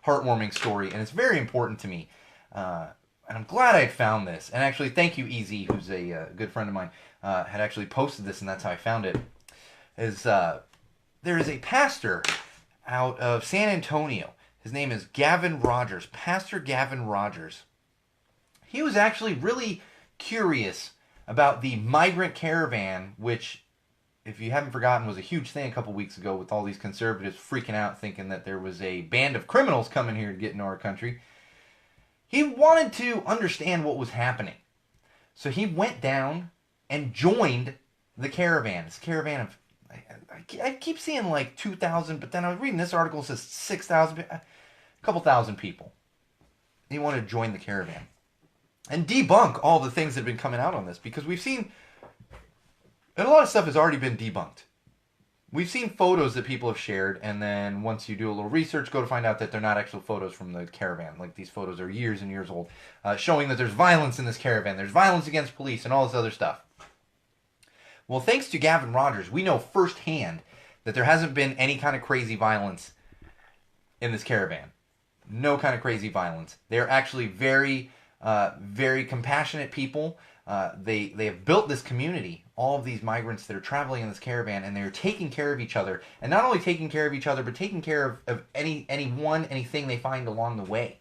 heartwarming story, and it's very important to me. And I'm glad I found this. And actually, thank you, EZ, who's a good friend of mine, had actually posted this, and that's how I found it. There is a pastor out of San Antonio. His name is Gavin Rogers, Pastor Gavin Rogers. He was actually really curious about the Migrant Caravan, which, if you haven't forgotten, was a huge thing a couple weeks ago with all these conservatives freaking out, thinking that there was a band of criminals coming here to get into our country. He wanted to understand what was happening. So he went down and joined the caravan. It's a caravan of, I keep seeing like 2,000, but then I was reading this article, it says 6,000, a couple thousand people. He wanted to join the caravan. and debunk all the things that have been coming out on this, because we've seen, and a lot of stuff has already been debunked. We've seen photos that people have shared, and then once you do a little research, go to find out that they're not actual photos from the caravan. Like, these photos are years and years old, showing that there's violence in this caravan. There's violence against police and all this other stuff. Well, thanks to Gavin Rogers, we know firsthand that there hasn't been any kind of crazy violence in this caravan. No kind of crazy violence. They're actually very, very compassionate people. They have built this community, all of these migrants that are traveling in this caravan, and they're taking care of each other. And not only taking care of each other, but taking care of anything they find along the way.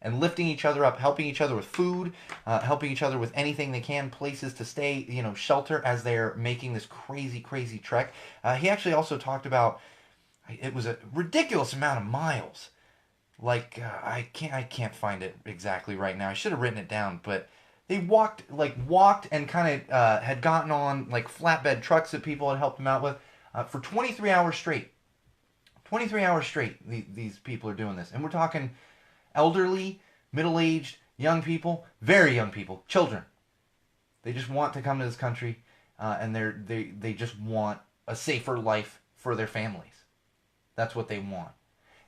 And lifting each other up, helping each other with food, helping each other with anything they can, places to stay, shelter as they're making this crazy, crazy trek. He actually also talked about, it was a ridiculous amount of miles. Like, I can't find it exactly right now. I should have written it down, but they walked and kind of had gotten on like flatbed trucks that people had helped them out with for 23 hours straight. 23 hours straight, these people are doing this. And we're talking elderly, middle-aged, young people, very young people, children. They just want to come to this country, and they just want a safer life for their families. That's what they want.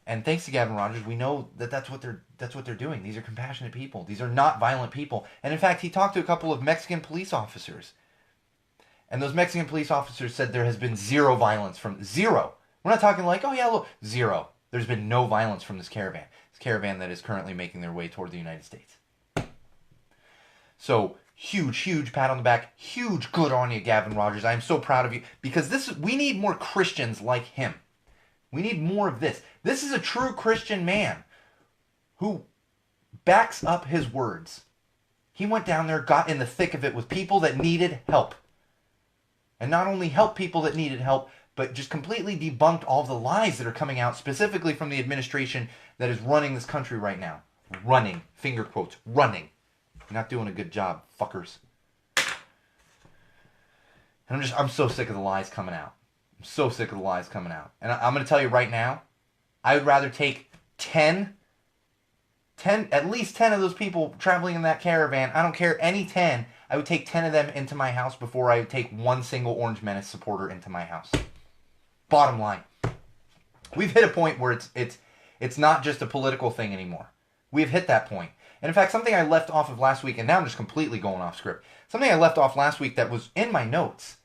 And thanks to Gavin Rogers, we know that that's what they're doing. These are compassionate people. These are not violent people. And in fact, he talked to a couple of Mexican police officers. And those Mexican police officers said there has been zero violence from zero. We're not talking like, oh yeah, look, zero. There's been no violence from this caravan. This caravan that is currently making their way toward the United States. So huge, huge pat on the back. Huge good on you, Gavin Rogers. I am so proud of you, because we need more Christians like him. We need more of this. This is a true Christian man who backs up his words. He went down there, got in the thick of it with people that needed help. And not only helped people that needed help, but just completely debunked all of the lies that are coming out, specifically from the administration that is running this country right now. Running. Finger quotes. Running. You're not doing a good job, fuckers. And I'm so sick of the lies coming out. I'm so sick of the lies coming out. And I'm going to tell you right now, I would rather take 10, at least 10 of those people traveling in that caravan. I don't care, any 10. I would take 10 of them into my house before I would take one single Orange Menace supporter into my house. Bottom line. We've hit a point where it's not just a political thing anymore. We've hit that point. And in fact, something I left off of last week, and now I'm just completely going off script. Something I left off last week that was in my notes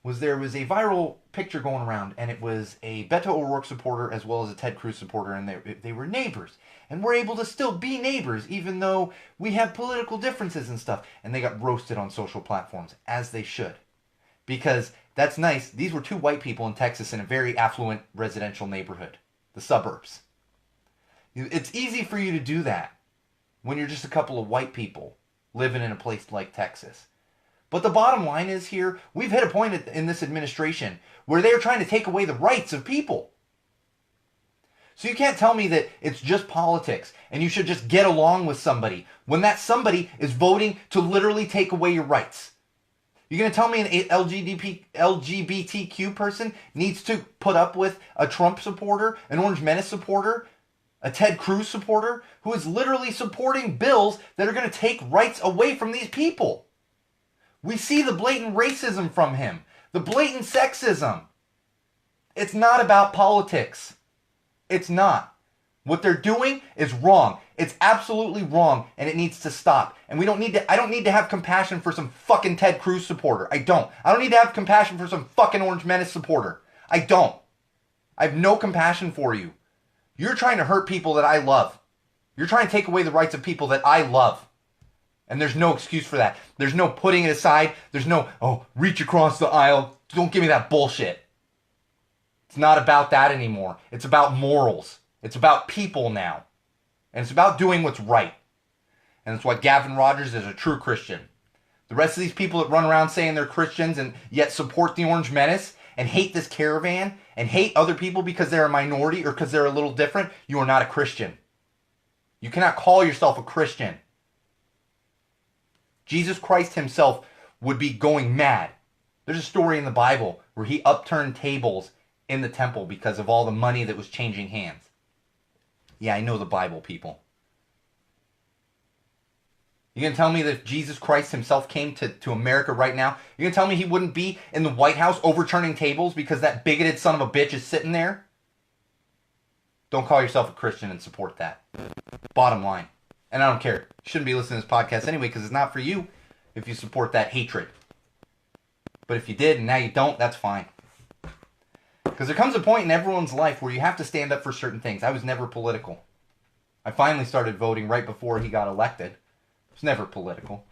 was there was a viral picture going around, and it was a Beto O'Rourke supporter as well as a Ted Cruz supporter, and they were neighbors. And we're able to still be neighbors, even though we have political differences and stuff. And they got roasted on social platforms, as they should. Because that's nice. These were two white people in Texas in a very affluent residential neighborhood. The suburbs. It's easy for you to do that when you're just a couple of white people living in a place like Texas. But the bottom line is here, we've hit a point in this administration where they're trying to take away the rights of people. So you can't tell me that it's just politics and you should just get along with somebody when that somebody is voting to literally take away your rights. You're going to tell me an LGBTQ person needs to put up with a Trump supporter, an Orange Menace supporter, a Ted Cruz supporter, who is literally supporting bills that are going to take rights away from these people? We see the blatant racism from him, the blatant sexism. It's not about politics. It's not. What they're doing is wrong. It's absolutely wrong, and it needs to stop. And I don't need to have compassion for some fucking Ted Cruz supporter. I don't need to have compassion for some fucking Orange Menace supporter. I don't. I have no compassion for you. You're trying to hurt people that I love. You're trying to take away the rights of people that I love. And there's no excuse for that. There's no putting it aside. There's no, reach across the aisle. Don't give me that bullshit. It's not about that anymore. It's about morals. It's about people now. And it's about doing what's right. And that's why Gavin Rogers is a true Christian. The rest of these people that run around saying they're Christians and yet support the Orange Menace and hate this caravan and hate other people because they're a minority or because they're a little different, you are not a Christian. You cannot call yourself a Christian. Jesus Christ himself would be going mad. There's a story in the Bible where he upturned tables in the temple because of all the money that was changing hands. Yeah, I know the Bible, people. You gonna tell me that if Jesus Christ himself came to America right now, you gonna tell me he wouldn't be in the White House overturning tables because that bigoted son of a bitch is sitting there? Don't call yourself a Christian and support that. Bottom line. And I don't care. You shouldn't be listening to this podcast anyway because it's not for you if you support that hatred. But if you did and now you don't, that's fine. Because there comes a point in everyone's life where you have to stand up for certain things. I was never political. I finally started voting right before he got elected. It was never political.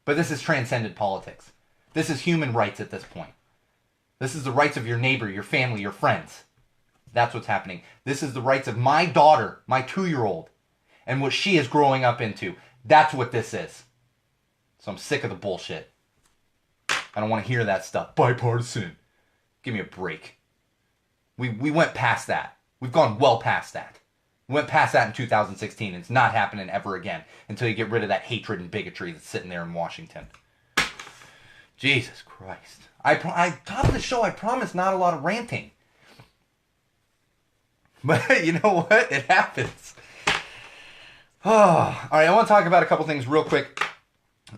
But this has transcended politics. This is human rights at this point. This is the rights of your neighbor, your family, your friends. That's what's happening. This is the rights of my daughter, my 2-year-old, and what she is growing up into. That's what this is. So I'm sick of the bullshit. I don't want to hear that stuff. Bipartisan. Give me a break. We went past that. We've gone well past that. We went past that in 2016. It's not happening ever again until you get rid of that hatred and bigotry that's sitting there in Washington. Jesus Christ. Top of the show, I promise not a lot of ranting. But you know what? It happens. Oh, all right, I want to talk about a couple things real quick.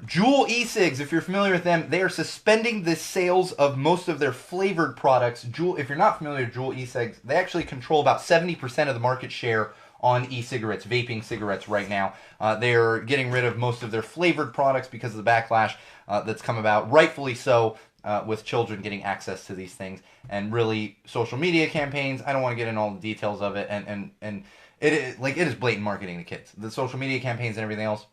Juul e-cigs, if you're familiar with them, they are suspending the sales of most of their flavored products. Juul, if you're not familiar with Juul e-cigs, they actually control about 70% of the market share on e-cigarettes, vaping cigarettes right now. They're getting rid of most of their flavored products because of the backlash that's come about, rightfully so, with children getting access to these things. And really, social media campaigns, I don't want to get into all the details of it, and it is blatant marketing to kids. The social media campaigns and everything else.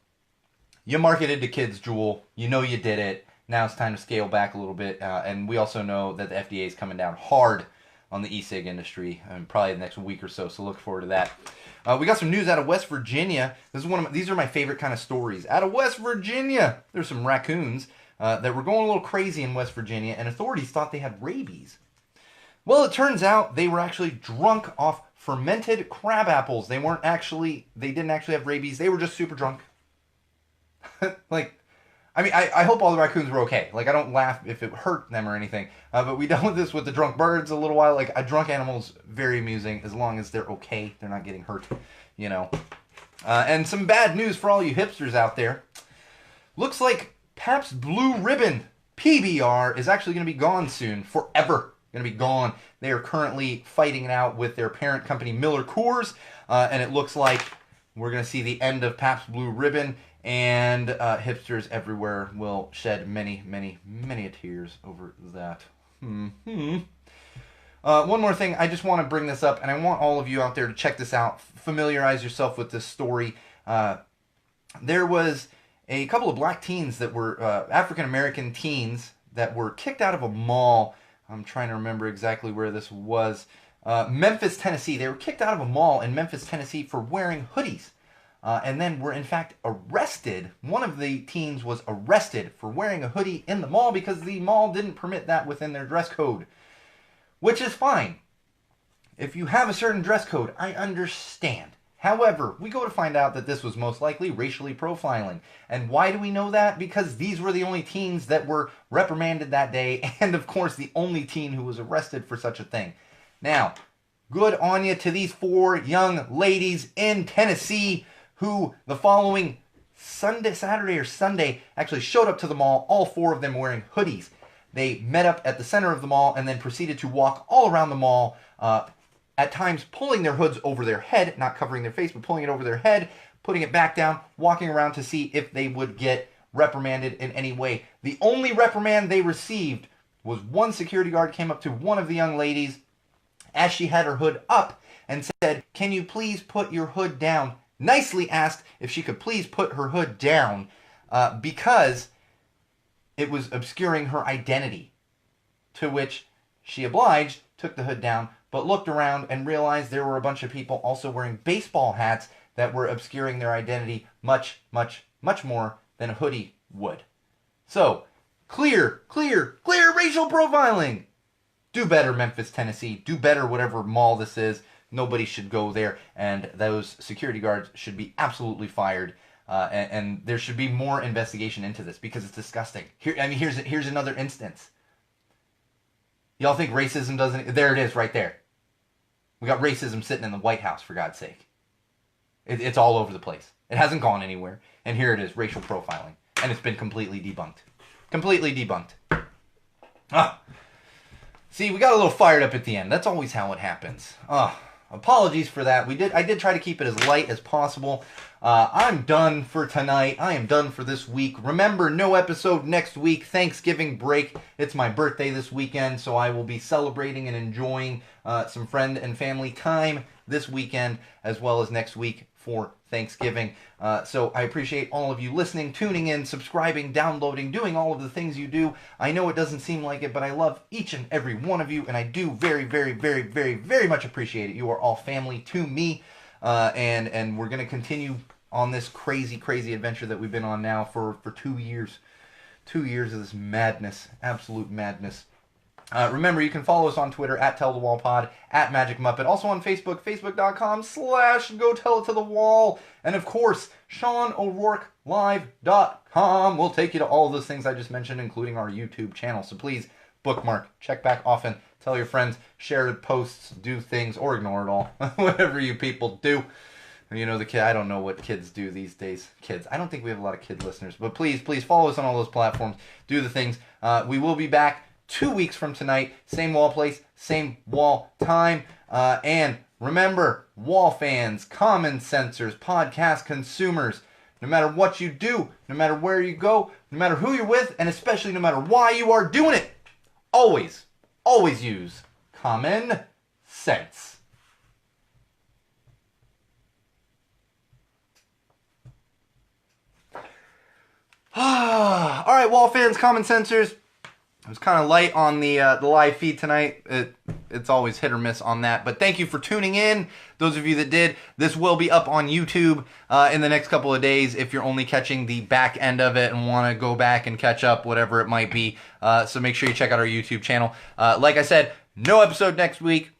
You marketed to kids, Juul. You know you did it. Now it's time to scale back a little bit. And we also know that the FDA is coming down hard on the e-cig industry, probably the next week or so. So look forward to that. We got some news out of West Virginia. These are my favorite kind of stories. Out of West Virginia, there's some raccoons that were going a little crazy in West Virginia, and authorities thought they had rabies. Well, it turns out they were actually drunk off fermented crab apples. They didn't actually have rabies. They were just super drunk. I hope all the raccoons were okay. I don't laugh if it hurt them or anything. But we dealt with this with the drunk birds a little while. A drunk animal's very amusing as long as they're okay. They're not getting hurt, And some bad news for all you hipsters out there. Looks like Pabst Blue Ribbon PBR is actually going to be gone soon. Forever. Going to be gone. They are currently fighting it out with their parent company, Miller Coors. And it looks like we're going to see the end of Pabst Blue Ribbon. And hipsters everywhere will shed many, many, many tears over that. One more thing, I just want to bring this up, and I want all of you out there to check this out. Familiarize yourself with this story. There was a couple of black teens that were African-American teens that were kicked out of a mall. I'm trying to remember exactly where this was. Memphis, Tennessee. They were kicked out of a mall in Memphis, Tennessee for wearing hoodies. And then were in fact arrested. One of the teens was arrested for wearing a hoodie in the mall because the mall didn't permit that within their dress code. Which is fine. If you have a certain dress code, I understand. However, we go to find out that this was most likely racially profiling. And why do we know that? Because these were the only teens that were reprimanded that day, and of course the only teen who was arrested for such a thing. Now, good on you to these 4 young ladies in Tennessee who the following Saturday or Sunday actually showed up to the mall, all 4 of them wearing hoodies. They met up at the center of the mall and then proceeded to walk all around the mall, at times pulling their hoods over their head, not covering their face, but pulling it over their head, putting it back down, walking around to see if they would get reprimanded in any way. The only reprimand they received was one security guard came up to one of the young ladies as she had her hood up and said, "Can you please put your hood down?" Nicely asked if she could please put her hood down because it was obscuring her identity. To which she obliged, took the hood down, but looked around and realized there were a bunch of people also wearing baseball hats that were obscuring their identity much, much, much more than a hoodie would. So, clear racial profiling! Do better, Memphis, Tennessee. Do better, whatever mall this is. Nobody should go there, and those security guards should be absolutely fired. And there should be more investigation into this because it's disgusting. Here's another instance. Y'all think racism doesn't? There it is, right there. We got racism sitting in the White House, for God's sake. It's all over the place. It hasn't gone anywhere. And here it is, racial profiling. And it's been completely debunked. Completely debunked. See, we got a little fired up at the end. That's always how it happens. Apologies for that. I did try to keep it as light as possible. I'm done for tonight. I am done for this week. Remember, no episode next week. Thanksgiving break. It's my birthday this weekend, so I will be celebrating and enjoying some friend and family time this weekend, as well as next week for Thanksgiving. So I appreciate all of you listening, tuning in, subscribing, downloading, doing all of the things you do. I know it doesn't seem like it, but I love each and every one of you, and I do very, very, very, very, very much appreciate it. You are all family to me, and we're going to continue on this crazy, crazy adventure that we've been on now for 2 years. 2 years of this madness, absolute madness. Remember, you can follow us on Twitter at TellTheWallPod, at Magic Muppet, also on Facebook, facebook.com/GoTellItToTheWall, and of course, SeanO'RourkeLive.com will take you to all of those things I just mentioned, including our YouTube channel. So please, bookmark, check back often, tell your friends, share the posts, do things, or ignore it all. Whatever you people do. You know, I don't know what kids do these days. Kids. I don't think we have a lot of kid listeners. But please, please follow us on all those platforms. Do the things. We will be back 2 weeks from tonight. Same wall place, same wall time. And remember, wall fans, common sensors, podcast consumers, no matter what you do, no matter where you go, no matter who you're with, and especially no matter why you are doing it, always, always use common sense. All right, wall fans, common sensors. It was kind of light on the live feed tonight. It's always hit or miss on that. But thank you for tuning in. Those of you that did, this will be up on YouTube in the next couple of days if you're only catching the back end of it and want to go back and catch up, whatever it might be. So make sure you check out our YouTube channel. Like I said, no episode next week.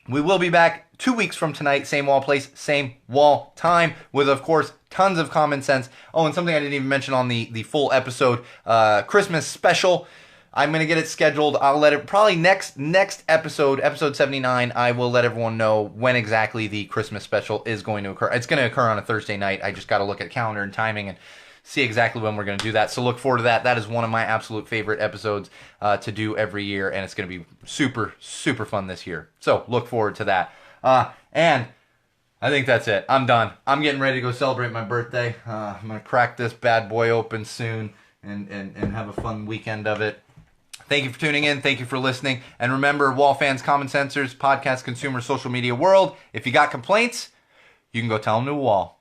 We will be back 2 weeks from tonight, same wall place, same wall time, with, of course, tons of common sense. Oh, and something I didn't even mention on the full episode, Christmas special. I'm going to get it scheduled. I'll let it, probably next episode, episode 79, I will let everyone know when exactly the Christmas special is going to occur. It's going to occur on a Thursday night. I just got to look at calendar and timing and see exactly when we're going to do that. So look forward to that. That is one of my absolute favorite episodes to do every year, and it's going to be super, super fun this year. So look forward to that. And I think that's it. I'm done. I'm getting ready to go celebrate my birthday. I'm going to crack this bad boy open soon and have a fun weekend of it. Thank you for tuning in. Thank you for listening. And remember, wall fans, common sensors, podcast, consumer, social media world, if you got complaints, you can go tell them to a wall.